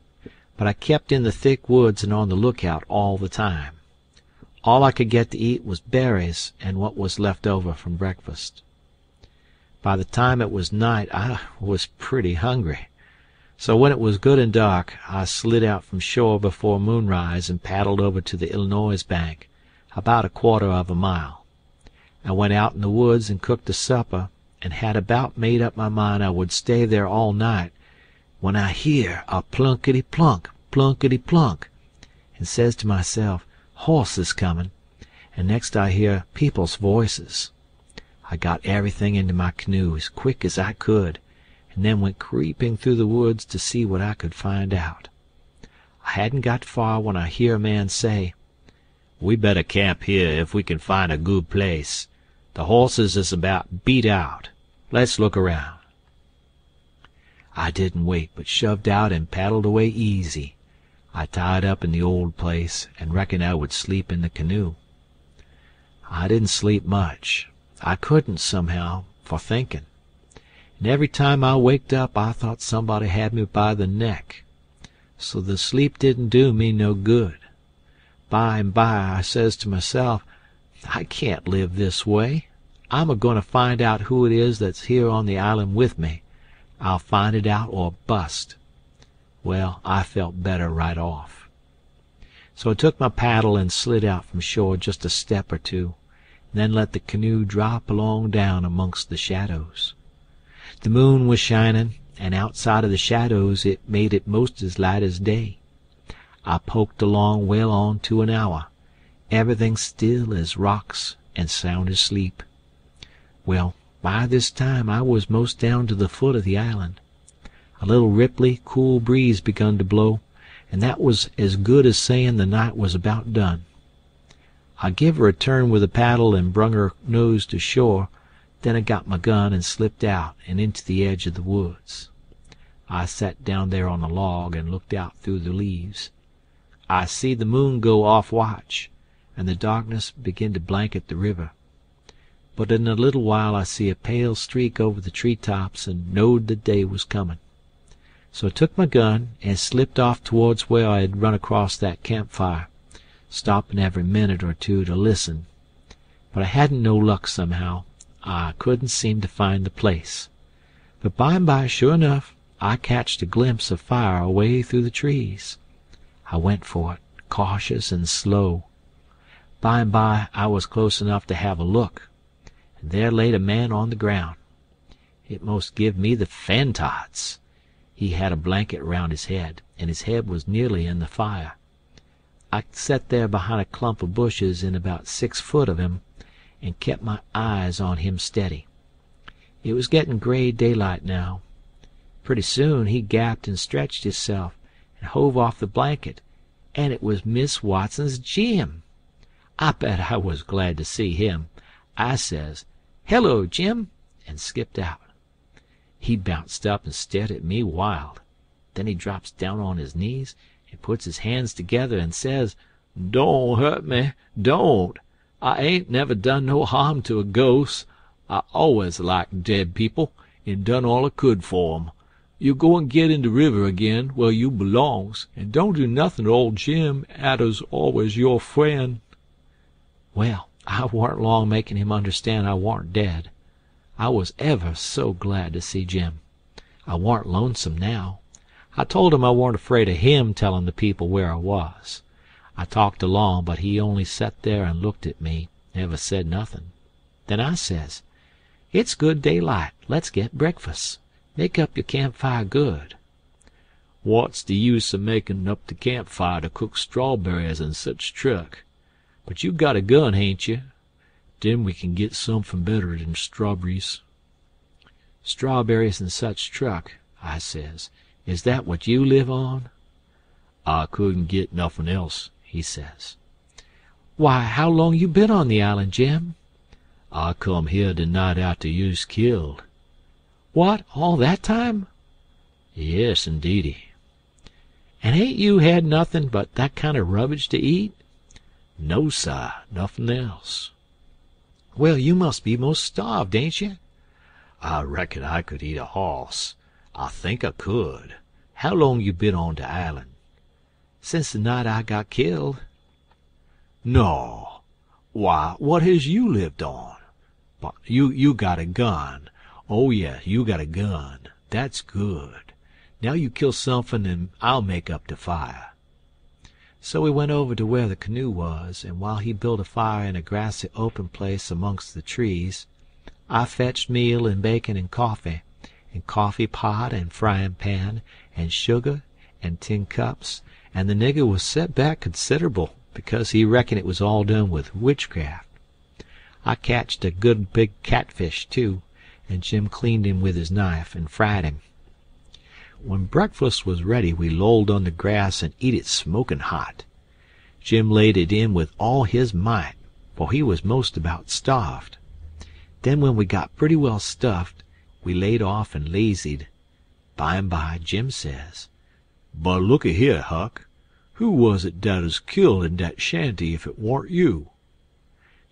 but I kept in the thick woods and on the lookout all the time. All I could get to eat was berries and what was left over from breakfast. By the time it was night I was pretty hungry, so when it was good and dark I slid out from shore before moonrise and paddled over to the Illinois bank, about 1/4 mile. I went out in the woods and cooked a supper, and had about made up my mind I would stay there all night, when I hear a plunkety-plunk, plunkety-plunk, and says to myself, horses coming, and next I hear people's voices. I got everything into my canoe as quick as I could, and then went creeping through the woods to see what I could find out. I hadn't got far when I hear a man say, "We better camp here if we can find a good place. The horses is about beat out. Let's look around." I didn't wait, but shoved out and paddled away easy. I tied up in the old place, and reckoned I would sleep in the canoe. I didn't sleep much. I couldn't, somehow, for thinking. And every time I waked up I thought somebody had me by the neck. So the sleep didn't do me no good. By and by I says to myself, I can't live this way. I'm a-going to find out who it is that's here on the island with me. I'll find it out or bust. Well, I felt better right off. So I took my paddle and slid out from shore just a step or two, and then let the canoe drop along down amongst the shadows. The moon was shining, and outside of the shadows it made it most as light as day. I poked along well on to an hour, everything still as rocks and sound as sleep. Well, by this time I was most down to the foot of the island. A little ripply, cool breeze begun to blow, and that was as good as saying the night was about done. I give her a turn with the paddle and brung her nose to shore, then I got my gun and slipped out and into the edge of the woods. I sat down there on a log and looked out through the leaves. I see the moon go off watch, and the darkness begin to blanket the river. But in a little while I see a pale streak over the tree-tops and knowed the day was coming. So I took my gun and slipped off towards where I had run across that campfire, stopping every minute or two to listen. But I hadn't no luck somehow. I couldn't seem to find the place. But by and by, sure enough, I catched a glimpse of fire away through the trees. I went for it, cautious and slow. By and by I was close enough to have a look, and there laid a man on the ground. It most give me the fantods. He had a blanket round his head, and his head was nearly in the fire. I sat there behind a clump of bushes in about 6 foot of him, and kept my eyes on him steady. It was getting gray daylight now. Pretty soon he gapped and stretched himself, and hove off the blanket, and it was Miss Watson's Jim. I bet I was glad to see him. I says, "Hello, Jim," and skipped out. He bounced up and stared at me wild. Then he drops down on his knees and puts his hands together and says, "Don't hurt me, don't. I ain't never done no harm to a ghost. I always liked dead people, and done all I could for 'em. You go and get in the river again, where you belongs, and don't do nothing to old Jim, atter's always your friend." Well, I warn't long making him understand I warn't dead. I was ever so glad to see Jim. I warn't lonesome now. I told him I warn't afraid of him telling the people where I was. I talked along, but he only sat there and looked at me, never said nothing. Then I says, "It's good daylight. Let's get breakfast. Make up your campfire good." "What's the use of making up the campfire to cook strawberries and such truck? But you got a gun, hain't you? Then we can get something better than strawberries." "Strawberries and such truck," I says. "Is that what you live on?" "I couldn't get nothing else," he says. "Why, how long you been on the island, Jim?" "I come here the night after you's killed." "What, all that time?" "Yes, indeedy." "And ain't you had nothing but that kind of rubbish to eat?" "No, sir, nothing else." "Well, you must be most starved, ain't you?" "I reckon I could eat a hoss. I think I could. How long you been on the island?" "Since the night I got killed." "No. Why, what has you lived on? But you got a gun. Oh, yeah, you got a gun. That's good. Now you kill something and I'll make up the fire." So we went over to where the canoe was, and while he built a fire in a grassy open place amongst the trees, I fetched meal and bacon and coffee pot and frying pan, and sugar and tin cups, and the nigger was set back considerable, because he reckoned it was all done with witchcraft. I catched a good big catfish, too, and Jim cleaned him with his knife and fried him. When breakfast was ready, we lolled on the grass and eat it smoking hot. Jim laid it in with all his might, for he was most about starved. Then when we got pretty well stuffed, we laid off and lazied. By and by Jim says, "But looky here, Huck, who was it that was killed in that shanty if it warn't you?"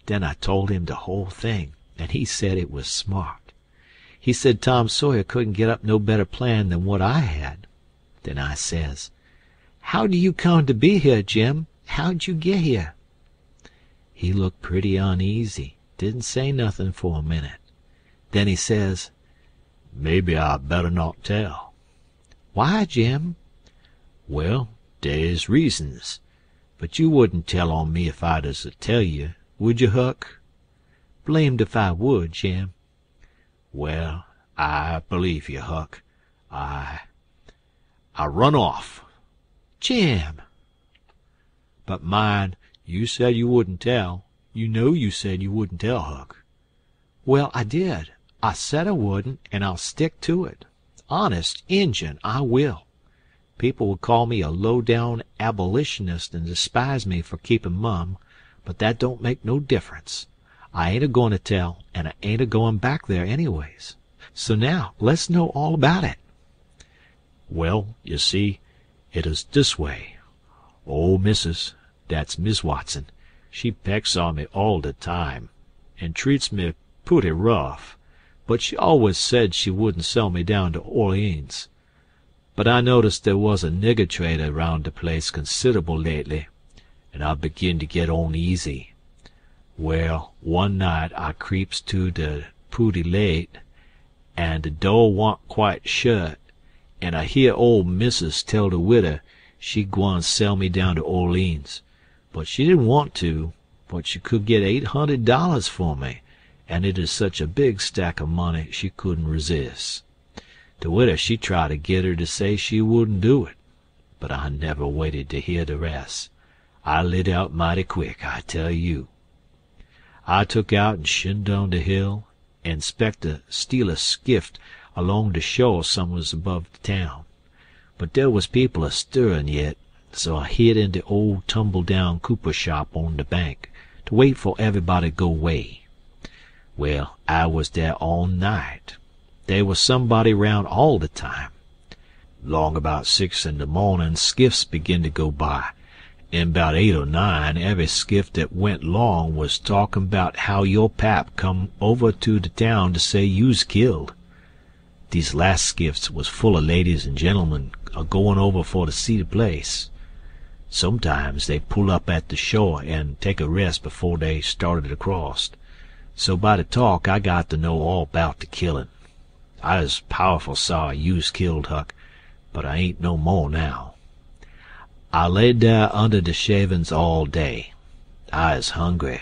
Then I told him the whole thing, and he said it was smart. He said Tom Sawyer couldn't get up no better plan than what I had. Then I says, "How do you come to be here, Jim? How'd you get here?" He looked pretty uneasy, didn't say nothing for a minute. Then he says, "Maybe I better not tell." "Why, Jim?" "Well, there's reasons. But you wouldn't tell on me if I was to tell you, would you, Huck?" "Blamed if I would, Jim." "Well, I believe you, Huck. I run off." "Jim!" "But mind, you said you wouldn't tell. You know you said you wouldn't tell, Huck." "Well, I did. I said I wouldn't, and I'll stick to it. Honest Injun, I will. People would call me a low-down abolitionist and despise me for keeping mum, but that don't make no difference. I ain't a-goin' to tell, and I ain't a-goin' back there anyways. So now, let's know all about it." "Well, you see, it is this way. Old missus, that's Miss Watson, she pecks on me all the time, and treats me pooty rough, but she always said she wouldn't sell me down to Orleans. But I noticed there was a nigger trader round the place considerable lately, and I begin to get uneasy. Well, one night I creeps to the pooty late, and the door wa'n't quite shut, and I hear old missus tell the widder she gwine sell me down to Orleans, but she didn't want to, but she could get $800 for me, and it is such a big stack of money she couldn't resist. The widow she tried to get her to say she wouldn't do it, but I never waited to hear the rest. I lit out mighty quick, I tell you. I took out and shinned down the hill, and 'spect to steal a skiff along the shore somewheres above the town. But there was people a-stirrin' yet, so I hid in the old tumble-down cooper shop on the bank to wait for everybody to go away. Well, I was there all night. There was somebody round all the time. 'Long about 6 in the mornin' skiffs begin to go by, and 'bout 8 or 9 every skiff that went long was talkin' 'bout how your pap come over to the town to say you's killed. These last skiffs was full of ladies and gentlemen a-goin' over for to see the place. Sometimes they pull up at the shore and take a rest before they started across. So by the talk I got to know all 'bout the killin'. I was powerful sorry you's killed, Huck, but I ain't no more now. I laid there under the shavin's all day. I was hungry,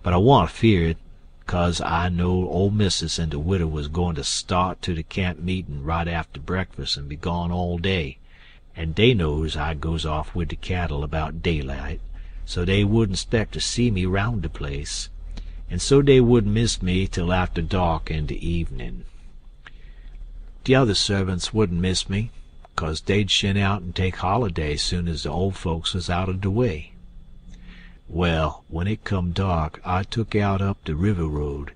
but I warn't afeard, 'cause I knowed old missus and the widow was goin' to start to the camp meetin' right after breakfast and be gone all day, and they knows I goes off with the cattle about daylight, so they wouldn't 'spect to see me round the place, and so they wouldn't miss me till after dark in the evenin'. The other servants wouldn't miss me, 'cause they'd shin out and take holiday soon as the old folks was out of the way. Well, when it come dark, I took out up the river road,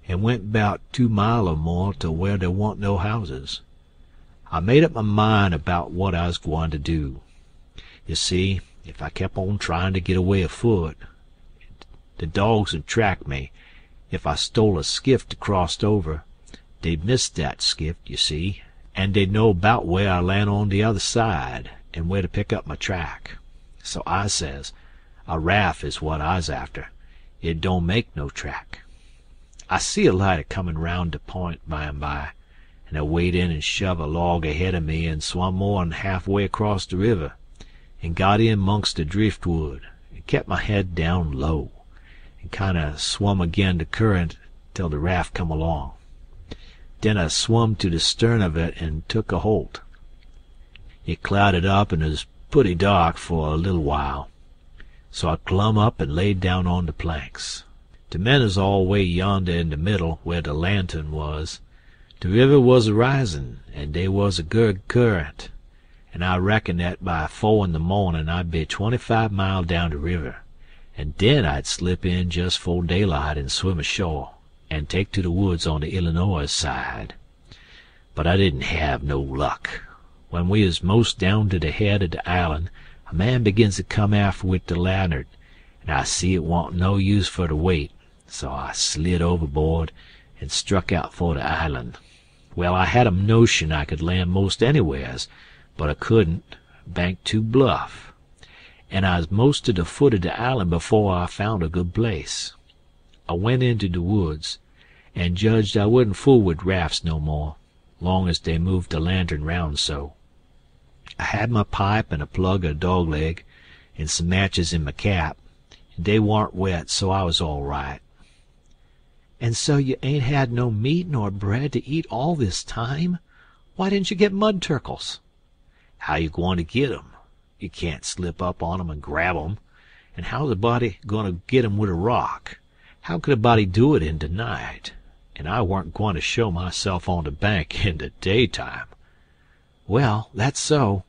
and went 'bout 2 mile or more to where there wa'n't no houses. I made up my mind about what I was gwine to do. You see, if I kep' on tryin' to get away afoot, the dogs 'd track me. If I stole a skiff to cross over, they'd miss that skiff, you see, and they'd know 'bout where I land on the other side, and where to pick up my track. So I says, a raft is what I's after. It don't make no track. I see a light a-comin' round the point by and by, and I wade in and shove a log ahead of me and swum more'n half-way across the river, and got in 'mongst the driftwood, and kep' my head down low, and kind swum agin the current till the raft come along. Then I swum to the stern of it and took a holt. It clouded up and was putty dark for a little while, so I clumb up and laid down on the planks. The men is all way yonder in the middle where the lantern was. The river was a-risin', and they was a good current, and I reckoned that by 4 in the mornin' I'd be 25 mile down the river, and then I'd slip in just 'fore daylight and swim ashore, and take to the woods on the Illinois side. But I didn't have no luck. When we was most down to the head of the island, a man begins to come aft with the lantern, and I see it wa'n't no use for to wait, so I slid overboard and struck out for the island. Well, I had a notion I could land most anywheres, but I couldn't, bank too bluff, and I was most to the foot of the island before I found a good place. I went into the woods, and judged I wouldn't fool with rafts no more, long as they moved the lantern round so. I had my pipe and a plug of dog-leg, and some matches in my cap, and they warn't wet, so I was all right. "And so you ain't had no meat nor bread to eat all this time? Why didn't you get mud turkles?" "How you gwine to get 'em? You can't slip up on 'em and grab 'em. And how's a body goin' to get 'em with a rock? How could a body do it in the night? And I warn't gwine to show myself on the bank in the daytime." "Well, that's so.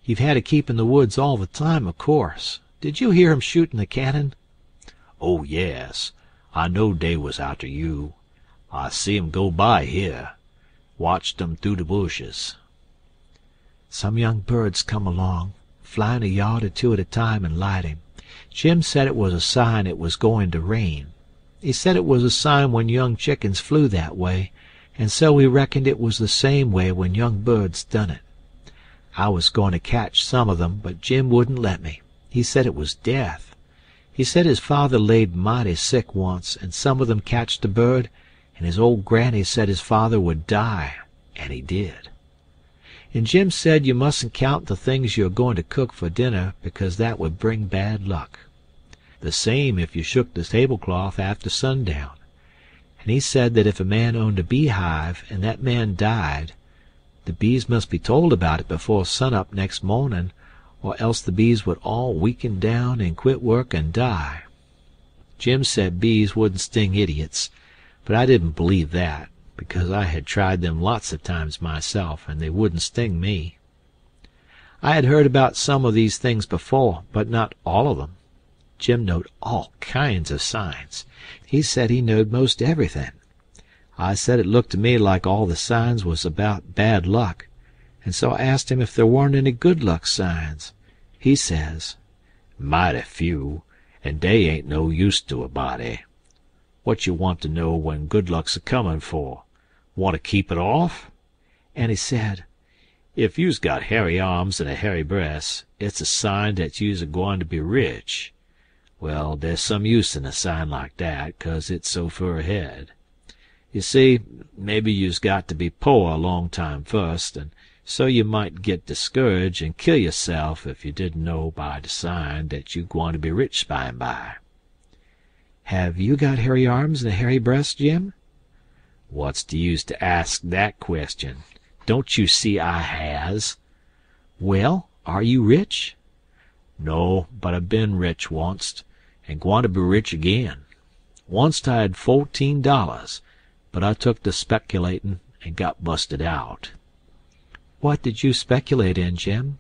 You've had to keep in the woods all the time, of course. Did you hear 'em shooting the cannon?" "Oh, yes. I knowed they was after you. I see 'em go by here. Watched 'em through the bushes." "Some young birds come along, flying a yard or 2 at a time and lighting. Jim said it was a sign it was going to rain. He said it was a sign when young chickens flew that way, and so he reckoned it was the same way when young birds done it. I was going to catch some of them, but Jim wouldn't let me. He said it was death. He said his father laid mighty sick once, and some of them catched the bird, and his old granny said his father would die, and he did. And Jim said you mustn't count the things you're going to cook for dinner, because that would bring bad luck. The same if you shook the tablecloth after sundown. And he said that if a man owned a beehive and that man died, The bees must be told about it before sun-up next morning, or else the bees would all weaken down and quit work and die. Jim said bees wouldn't sting idiots, but I didn't believe that, because I had tried them lots of times myself, and they wouldn't sting me. I had heard about some of these things before, but not all of them. Jim knowed all kinds of signs. He said he knowed most everything. I said it looked to me like all the signs was about bad luck, and so I asked him if there weren't any good luck signs. He says, "Mighty few, and dey ain't no use to a body. What you want to know when good luck's a-comin' for? Want to keep it off?" And he said, "If you's got hairy arms and a hairy breast, it's a sign dat you's a-gwine to be rich. Well, there's some use in a sign like dat, 'cause it's so fur ahead. You see, maybe you's got to be poor a long time first, and so you might get discouraged and kill yourself if you didn't know by the sign dat you gwine to be rich by and by." "Have you got hairy arms and a hairy breast, Jim?" "What's the use to ask that question? Don't you see I has?" "Well, are you rich?" "No, but I been rich onct, and gwine to be rich again. Onct I had $14, but I took to speculatin' and got busted out." "What did you speculate in, Jim?"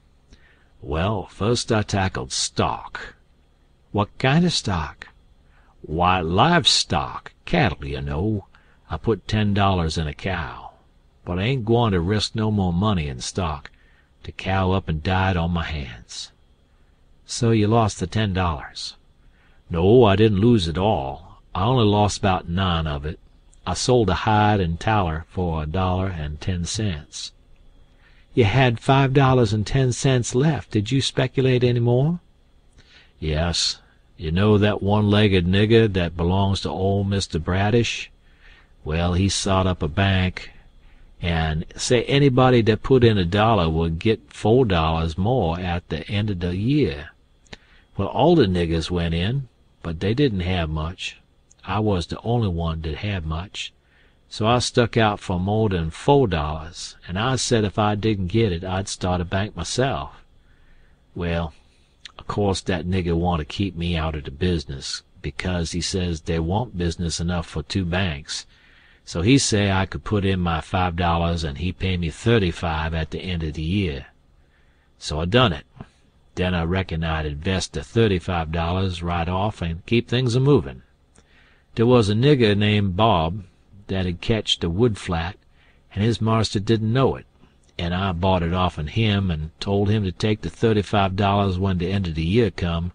"Well, first I tackled stock." "What kind of stock?" "Why, livestock, cattle, you know. I put $10 in a cow. But I ain't gwine to risk no more money in stock. The cow up and died on my hands." "So you lost the $10. "No, I didn't lose it all. I only lost about 9 of it. I sold a hide and taller for $1.10. "You had $5.10 left. Did you speculate any more?" "Yes. You know that one-legged nigger that belongs to old Mr. Bradish? Well, he sot up a bank, and say anybody that put in $1 would get $4 more at the end of the year. Well, all the niggers went in, but they didn't have much. I was the only one that had much. So I stuck out for more than $4, and I said if I didn't get it, I'd start a bank myself. Well, of course that nigger want to keep me out of the business, because he says there wa'n't business enough for 2 banks. So he say I could put in my $5 and he pay me $35 at the end of the year. So I done it. Then I reckoned I'd invest the $35 right off and keep things a-movin'. There was a nigger named Bob that'd ketched a wood flat, and his marster didn't know it, and I bought it off'n him and told him to take the $35 when the end of the year come.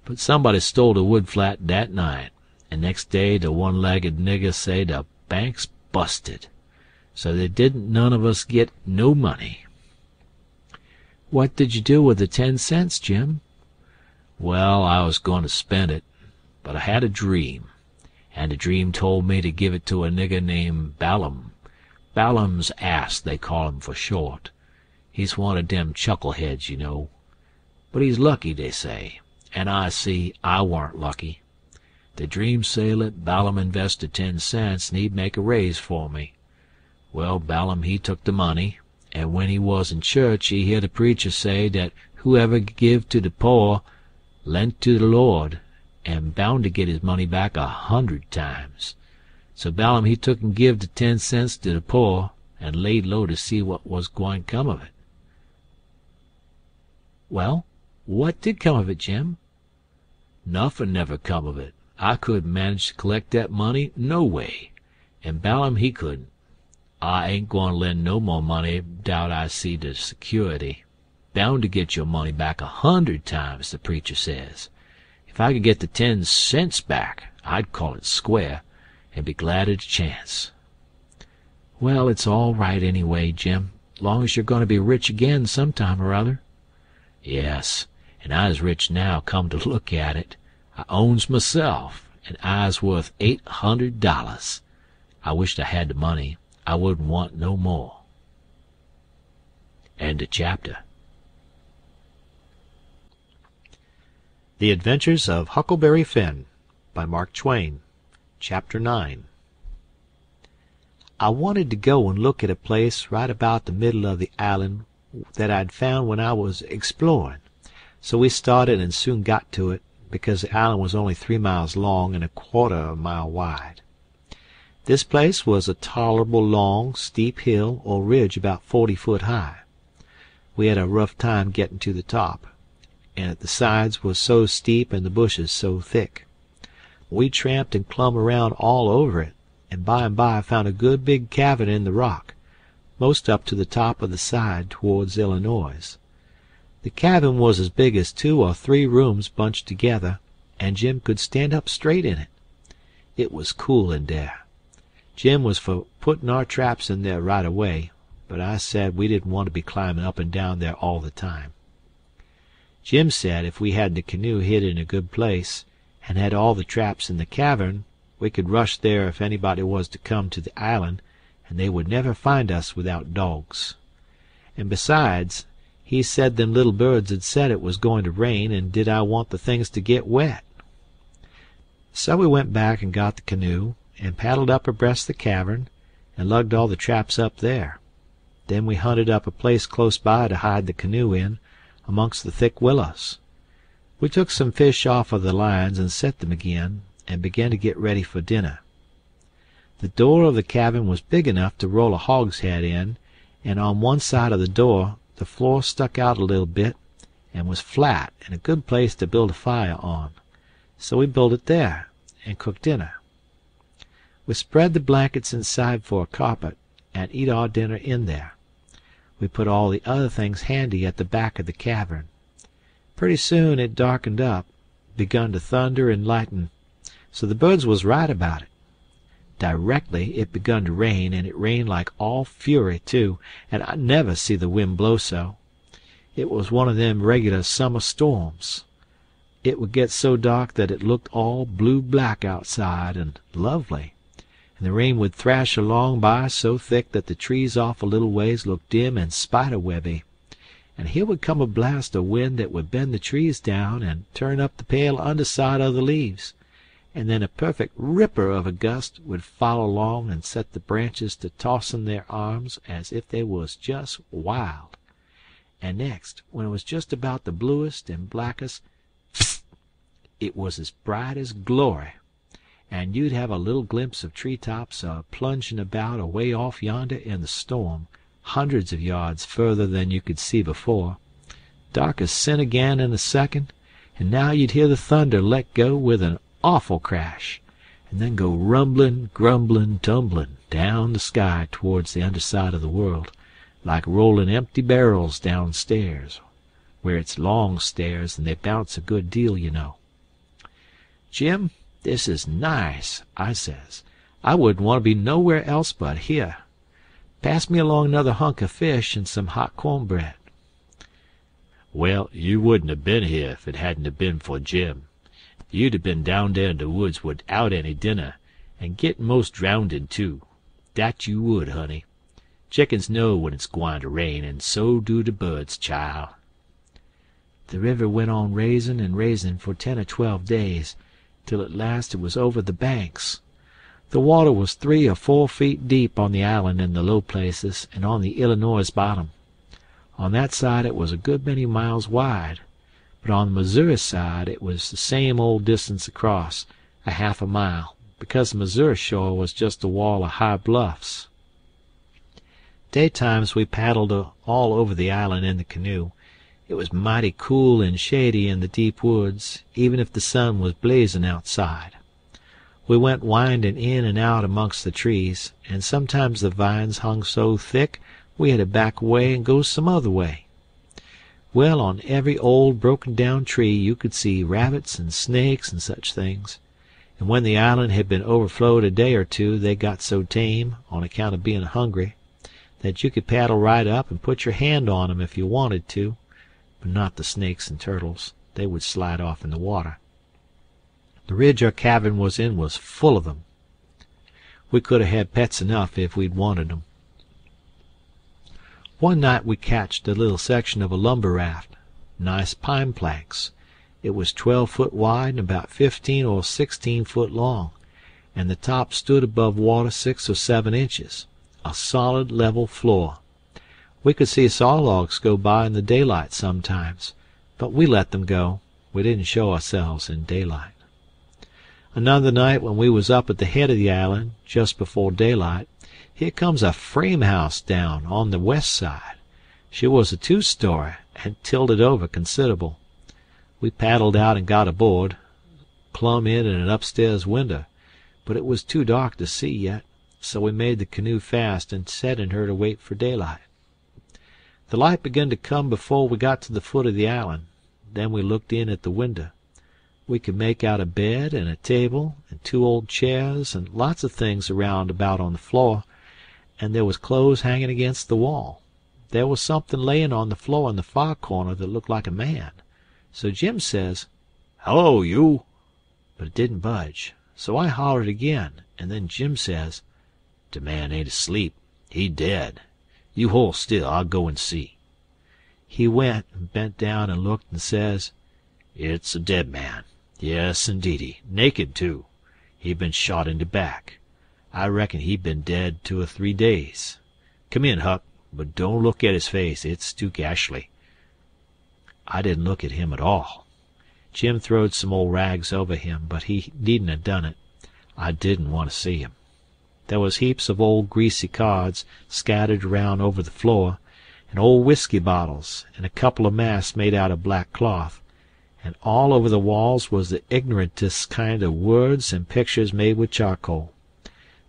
But somebody stole the wood flat that night, and next day the one-legged nigger say the bank's busted. So they didn't none of us get no money." "What did you do with the 10 cents, Jim?" "Well, I was going to spend it, but I had a dream, and the dream told me to give it to a nigger named Balaam. Balaam's ass, they call him for short. He's one of dem chuckleheads, you know. But he's lucky, they say, and I see I warn't lucky. The dream say let Balaam invest the 10 cents and he'd make a raise for me. Well, Balaam he took the money, and when he was in church he heard the preacher say that whoever give to the poor lent to the Lord, and bound to get his money back 100 times. So Balaam he took and give the 10 cents to the poor, and laid low to see what was gwine come of it." "Well, what did come of it, Jim?" "Nothin' never come of it. I couldn't manage to collect that money no way, and Balaam he couldn't. I ain't gwine to lend no more money 'dout I see the security. Bound to get your money back 100 times, the preacher says. If I could get the 10 cents back, I'd call it square, and be glad of the chance." "Well, it's all right anyway, Jim, long as you're going to be rich again some time or other." "Yes, and I's rich now, come to look at it. I owns myself, and I's worth $800. I wished I had the money. I wouldn't want no more." End of chapter. The Adventures of Huckleberry Finn by Mark Twain. Chapter 9. I wanted to go and look at a place right about the middle of the island that I'd found when I was exploring. So we started and soon got to it, because the island was only 3 miles long and a quarter of a mile wide. This place was a tolerable long, steep hill or ridge about 40 foot high. We had a rough time getting to the top, and the sides was so steep and the bushes so thick. We tramped and clumb around all over it, and by found a good big cavern in the rock, most up to the top of the side towards Illinois. The cabin was as big as 2 or 3 rooms bunched together, and Jim could stand up straight in it. It was cool in there. Jim was for putting our traps in there right away, but I said we didn't want to be climbing up and down there all the time. Jim said if we had the canoe hid in a good place, and had all the traps in the cavern, we could rush there if anybody was to come to the island, and they would never find us without dogs. And besides, he said them little birds had said it was going to rain, and did I want the things to get wet? So we went back and got the canoe, and paddled up abreast the cavern, and lugged all the traps up there. Then we hunted up a place close by to hide the canoe in, amongst the thick willows. We took some fish off of the lines and set them again, and began to get ready for dinner. The door of the cabin was big enough to roll a hogshead in, and on one side of the door the floor stuck out a little bit and was flat and a good place to build a fire on. So we built it there and cooked dinner. We spread the blankets inside for a carpet and eat our dinner in there. We put all the other things handy at the back of the cavern. Pretty soon it darkened up, begun to thunder and lighten, so the birds was right about it. Directly it begun to rain, and it rained like all fury, too, and I never see the wind blow so. It was one of them regular summer storms. It would get so dark that it looked all blue-black outside, and lovely, and the rain would thrash along by so thick that the trees off a little ways looked dim and spider-webby, and here would come a blast of wind that would bend the trees down and turn up the pale underside of the leaves, and then a perfect ripper of a gust would follow along and set the branches to tossing their arms as if they was just wild. And next, when it was just about the bluest and blackest, it was as bright as glory, and you'd have a little glimpse of tree-tops plunging about away off yonder in the storm, hundreds of yards further than you could see before. Dark as sin again in a second, and now you'd hear the thunder let go with an awful crash, and then go rumbling, grumbling, tumbling down the sky towards the underside of the world, like rolling empty barrels downstairs, where it's long stairs and they bounce a good deal, you know. "Jim, this is nice," I says. "I wouldn't want to be nowhere else but here. Pass me along another hunk of fish and some hot cornbread." "Well, you wouldn't have been here if it hadn't have been for Jim. You'd have been down there in the woods without any dinner, and getting most drownded, too. Dat you would, honey. Chickens know when it's gwine to rain, and so do the birds, child." The river went on raisin' and raisin' for 10 or 12 days, till at last it was over the banks. The water was 3 or 4 feet deep on the island in the low places and on the Illinois bottom. On that side it was a good many miles wide, but on the Missouri side it was the same old distance across, a half a mile, because the Missouri shore was just a wall of high bluffs. Daytimes we paddled all over the island in the canoe. It was mighty cool and shady in the deep woods, even if the sun was blazing outside. We went winding in and out amongst the trees, and sometimes the vines hung so thick we had to back away and go some other way. Well, on every old broken-down tree you could see rabbits and snakes and such things, and when the island had been overflowed a day or two they got so tame, on account of being hungry, that you could paddle right up and put your hand on 'em if you wanted to, but not the snakes and turtles. They would slide off in the water. The ridge our cabin was in was full of them. We could have had pets enough if we'd wanted 'em. One night we catched a little section of a lumber raft, nice pine planks. It was 12 foot wide and about 15 or 16 foot long, and the top stood above water 6 or 7 inches, a solid level floor. We could see saw logs go by in the daylight sometimes, but we let them go. We didn't show ourselves in daylight. Another night, when we was up at the head of the island, just before daylight, here comes a frame house down on the west side. She was a 2-story, and tilted over considerable. We paddled out and got aboard, plumb in at an upstairs window, but it was too dark to see yet, so we made the canoe fast and set in her to wait for daylight. The light begun to come before we got to the foot of the island. Then we looked in at the window. We could make out a bed and a table and 2 old chairs and lots of things around about on the floor, and there was clothes hanging against the wall. There was something laying on the floor in the far corner that looked like a man. So Jim says, "Hello, you!" But it didn't budge. So I hollered again, and then Jim says, "The man ain't asleep. He dead. You hold still, I'll go and see." He went and bent down and looked and says, "It's a dead man. Yes, indeedy. Naked, too. He'd been shot in the back. I reckon he'd been dead 2 or 3 days. Come in, Huck, but don't look at his face. It's too ghashly." I didn't look at him at all. Jim throwed some old rags over him, but he needn't have done it. I didn't want to see him. There was heaps of old greasy cards scattered around over the floor, and old whiskey bottles, and a couple of masks made out of black cloth, and all over the walls was the ignorantest kind of words and pictures made with charcoal.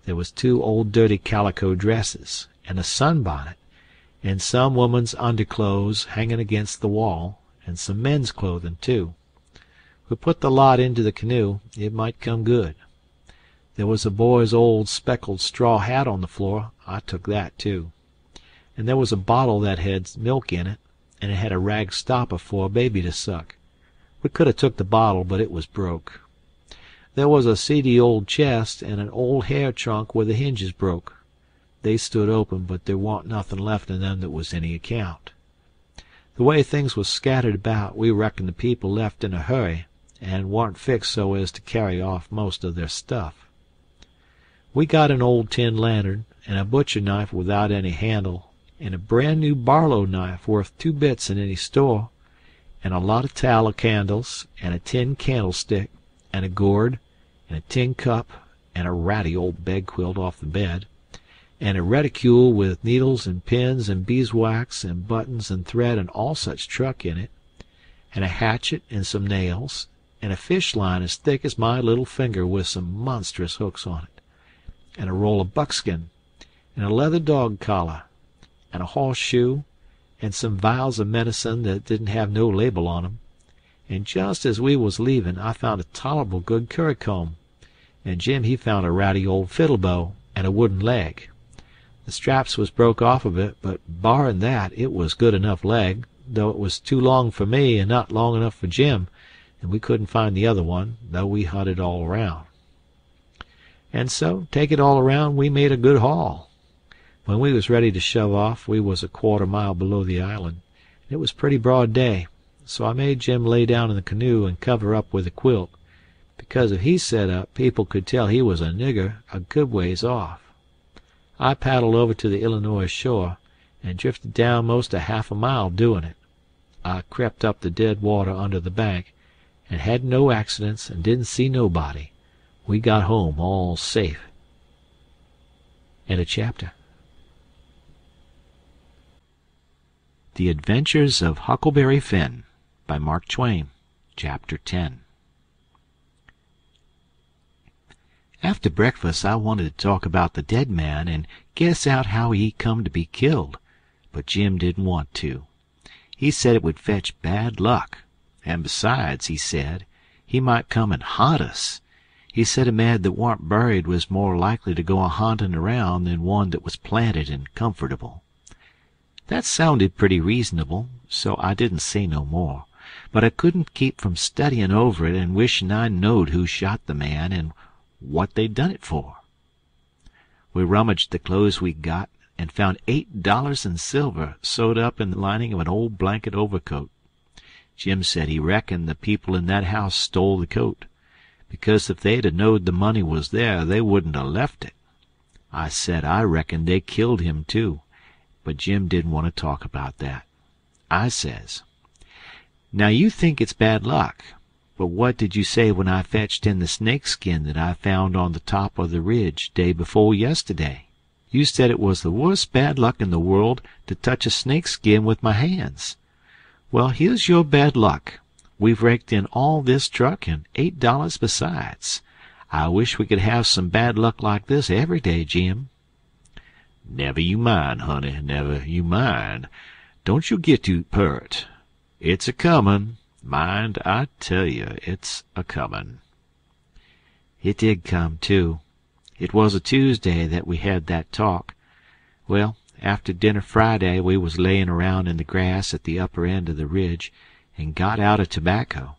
There was 2 old dirty calico dresses, and a sunbonnet, and some woman's underclothes hanging against the wall, and some men's clothing, too. We put the lot into the canoe. It might come good. There was a boy's old speckled straw hat on the floor. I took that, too. And there was a bottle that had milk in it, and it had a rag stopper for a baby to suck. We could have took the bottle, but it was broke. There was a seedy old chest and an old hair trunk where the hinges broke. They stood open, but there warn't nothing left in them that was any account. The way things was scattered about, we reckoned the people left in a hurry, and warn't fixed so as to carry off most of their stuff. We got an old tin lantern, and a butcher knife without any handle, and a brand-new Barlow knife worth 2 bits in any store, and a lot of tallow candles, and a tin candlestick, and a gourd, and a tin cup, and a ratty old bedquilt off the bed, and a reticule with needles and pins and beeswax and buttons and thread and all such truck in it, and a hatchet and some nails, and a fish line as thick as my little finger with some monstrous hooks on it, and a roll of buckskin, and a leather dog collar, and a horseshoe, and some vials of medicine that didn't have no label on 'em. And just as we was leaving, I found a tolerable good currycomb, and Jim he found a ratty old fiddle bow and a wooden leg. The straps was broke off of it, but barring that, it was good enough leg, though it was too long for me and not long enough for Jim, and we couldn't find the other one, though we hunted all around. And so, take it all around, we made a good haul. When we was ready to shove off, we was a 1/4 mile below the island, and it was pretty broad day, so I made Jim lay down in the canoe and cover up with a quilt, because if he set up, people could tell he was a nigger a good ways off. I paddled over to the Illinois shore, and drifted down most a half a mile doing it. I crept up the dead water under the bank, and had no accidents and didn't see nobody. We got home all safe. End of chapter. The Adventures of Huckleberry Finn by Mark Twain, Chapter 10. After breakfast I wanted to talk about the dead man and guess out how he come to be killed, but Jim didn't want to. He said it would fetch bad luck, and besides, he said, he might come and haunt us. He said a man that warn't buried was more likely to go a-haunting around than one that was planted and comfortable. That sounded pretty reasonable, so I didn't say no more, but I couldn't keep from studying over it and wishing I knowed who shot the man and what they'd done it for. We rummaged the clothes we'd got and found $8 in silver sewed up in the lining of an old blanket overcoat. Jim said he reckoned the people in that house stole the coat. because if they'd 'a' knowed the money was there they wouldn't 'a' left it. I said I reckoned they killed him too, but Jim didn't want to talk about that. I says, "Now you think it's bad luck, but what did you say when I fetched in the snakeskin that I found on the top of the ridge day before yesterday? You said it was the worst bad luck in the world to touch a snakeskin with my hands. Well, here's your bad luck. We've raked in all this truck and $8 besides. I wish we could have some bad luck like this every day, Jim." "Never you mind, honey, never you mind. Don't you git too peart. It's a-comin'. Mind, I tell you, it's a-comin'." It did come, too. It was a Tuesday that we had that talk. Well, after dinner Friday we was layin' around in the grass at the upper end of the ridge, and got out a tobacco.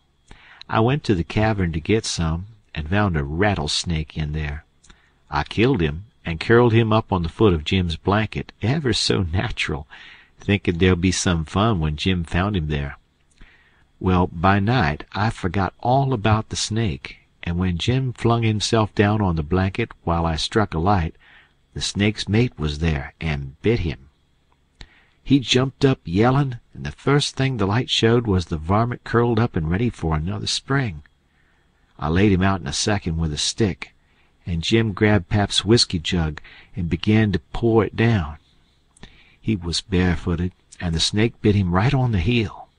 I went to the cavern to get some, and found a rattlesnake in there. I killed him, and curled him up on the foot of Jim's blanket, ever so natural, thinking there'd be some fun when Jim found him there. Well, by night I forgot all about the snake, and when Jim flung himself down on the blanket while I struck a light, the snake's mate was there and bit him. He jumped up yellin', and the first thing the light showed was the varmint curled up and ready for another spring. I laid him out in a second with a stick, and Jim grabbed Pap's whiskey jug and began to pour it down. He was barefooted, and the snake bit him right on the heel.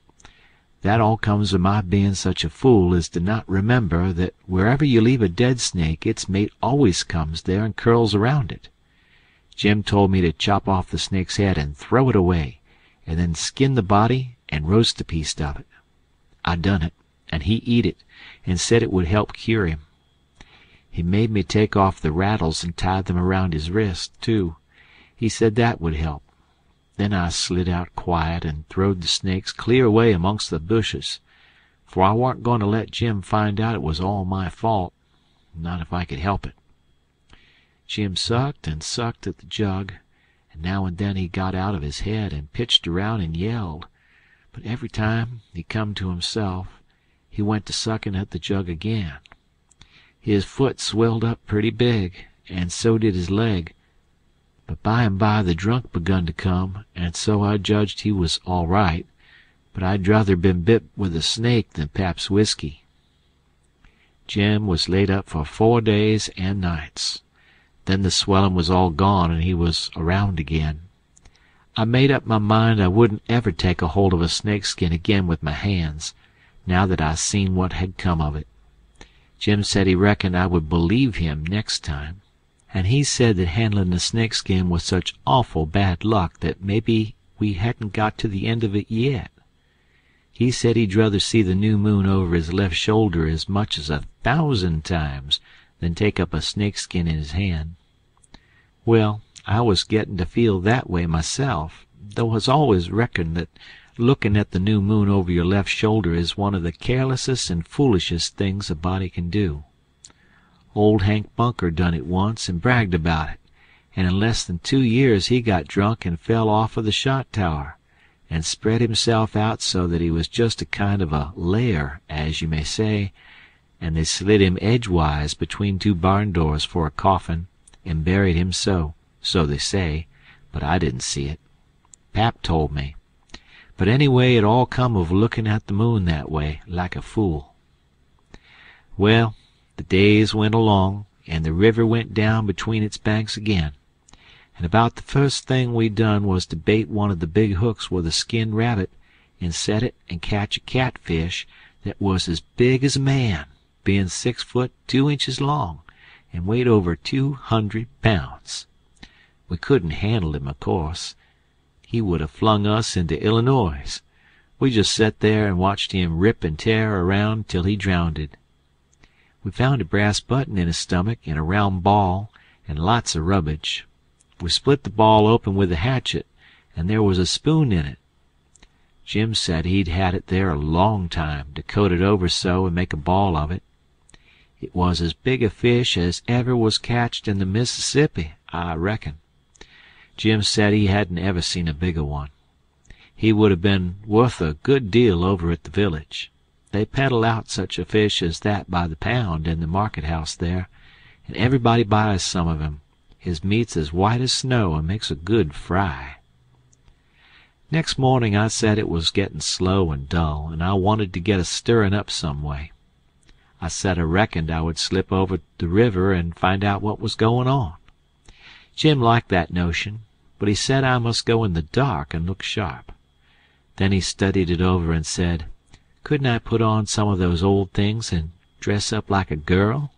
That all comes of my being such a fool as to not remember that wherever you leave a dead snake its mate always comes there and curls around it. Jim told me to chop off the snake's head and throw it away, and then skin the body and roast a piece of it. I done it, and he eat it, and said it would help cure him. He made me take off the rattles and tie them around his wrist, too. He said that would help. Then I slid out quiet and throwed the snakes clear away amongst the bushes, for I warn't going to let Jim find out it was all my fault, not if I could help it. Jim sucked and sucked at the jug, and now and then he got out of his head and pitched around and yelled, but every time he come to himself he went to sucking at the jug again. His foot swelled up pretty big, and so did his leg, but by and by the drunk begun to come, and so I judged he was all right, but I'd druther been bit with a snake than Pap's whiskey. Jim was laid up for 4 days and nights. Then the swellin' was all gone and he was around again. I made up my mind I wouldn't ever take a hold of a snakeskin again with my hands, now that I seen what had come of it. Jim said he reckoned I would believe him next time, and he said that handling a snakeskin was such awful bad luck that maybe we hadn't got to the end of it yet. He said he'd druther see the new moon over his left shoulder as much as 1,000 times than take up a snakeskin in his hand. Well, I was getting to feel that way myself, though I's always reckoned that looking at the new moon over your left shoulder is one of the carelessest and foolishest things a body can do. Old Hank Bunker done it once and bragged about it, and in less than 2 years he got drunk and fell off of the shot tower, and spread himself out so that he was just a kind of a lair, as you may say, and they slid him edgewise between 2 barn doors for a coffin, and buried him so they say, but I didn't see it. Pap told me. But anyway, it all come of looking at the moon that way, like a fool. Well, the days went along, and the river went down between its banks again, and about the first thing we done was to bait one of the big hooks with a skinned rabbit and set it and catch a catfish that was as big as a man, being 6 foot 2 inches long, and weighed over 200 pounds. We couldn't handle him, of course. He would have flung us into Illinois. We just sat there and watched him rip and tear around till he drowned. We found a brass button in his stomach and a round ball and lots of rubbish. We split the ball open with a hatchet, and there was a spoon in it. Jim said he'd had it there a long time to coat it over so and make a ball of it. It was as big a fish as ever was catched in the Mississippi, I reckon. Jim said he hadn't ever seen a bigger one. He would have been worth a good deal over at the village. They peddle out such a fish as that by the pound in the market house there, and everybody buys some of him. His meat's as white as snow and makes a good fry. Next morning I said it was getting slow and dull, and I wanted to get a stirring up some way. I said I reckoned I would slip over the river and find out what was going on. Jim liked that notion, but he said I must go in the dark and look sharp. Then he studied it over and said, couldn't I put on some of those old things and dress up like a girl?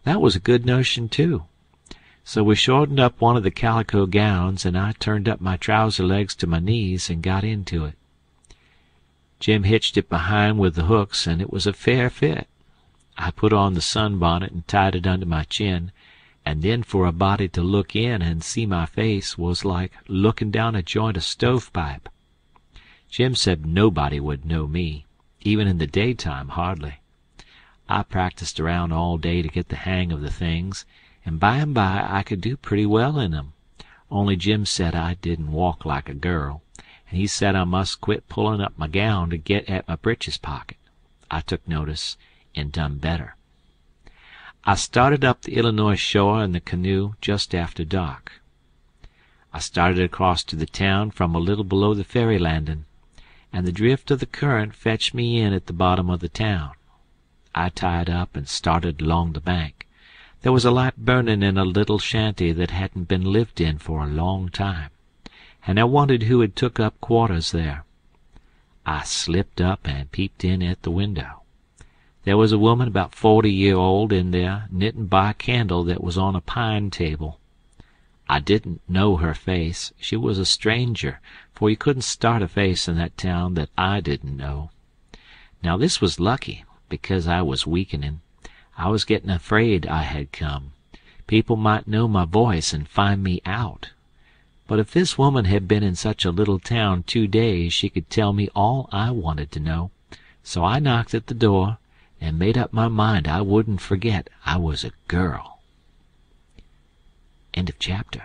That was a good notion, too. So we shortened up one of the calico gowns, and I turned up my trouser legs to my knees and got into it. Jim hitched it behind with the hooks, and it was a fair fit. I put on the sunbonnet and tied it under my chin, and then for a body to look in and see my face was like looking down a joint of stovepipe. Jim said nobody would know me, even in the daytime hardly. I practiced around all day to get the hang of the things, and by I could do pretty well in 'em. Only Jim said I didn't walk like a girl, and he said I must quit pulling up my gown to get at my breeches pocket. I took notice and done better. I started up the Illinois shore in the canoe just after dark. I started across to the town from a little below the ferry landing, and the drift of the current fetched me in at the bottom of the town. I tied up and started along the bank. There was a light burning in a little shanty that hadn't been lived in for a long time, and I wondered who had took up quarters there. I slipped up and peeped in at the window. There was a woman about 40-year-old in there knitting by a candle that was on a pine table. I didn't know her face. She was a stranger, for you couldn't start a face in that town that I didn't know. Now this was lucky, because I was weakening. I was getting afraid I had come. People might know my voice and find me out. But if this woman had been in such a little town 2 days, she could tell me all I wanted to know. So I knocked at the door and made up my mind I wouldn't forget I was a girl. End of chapter.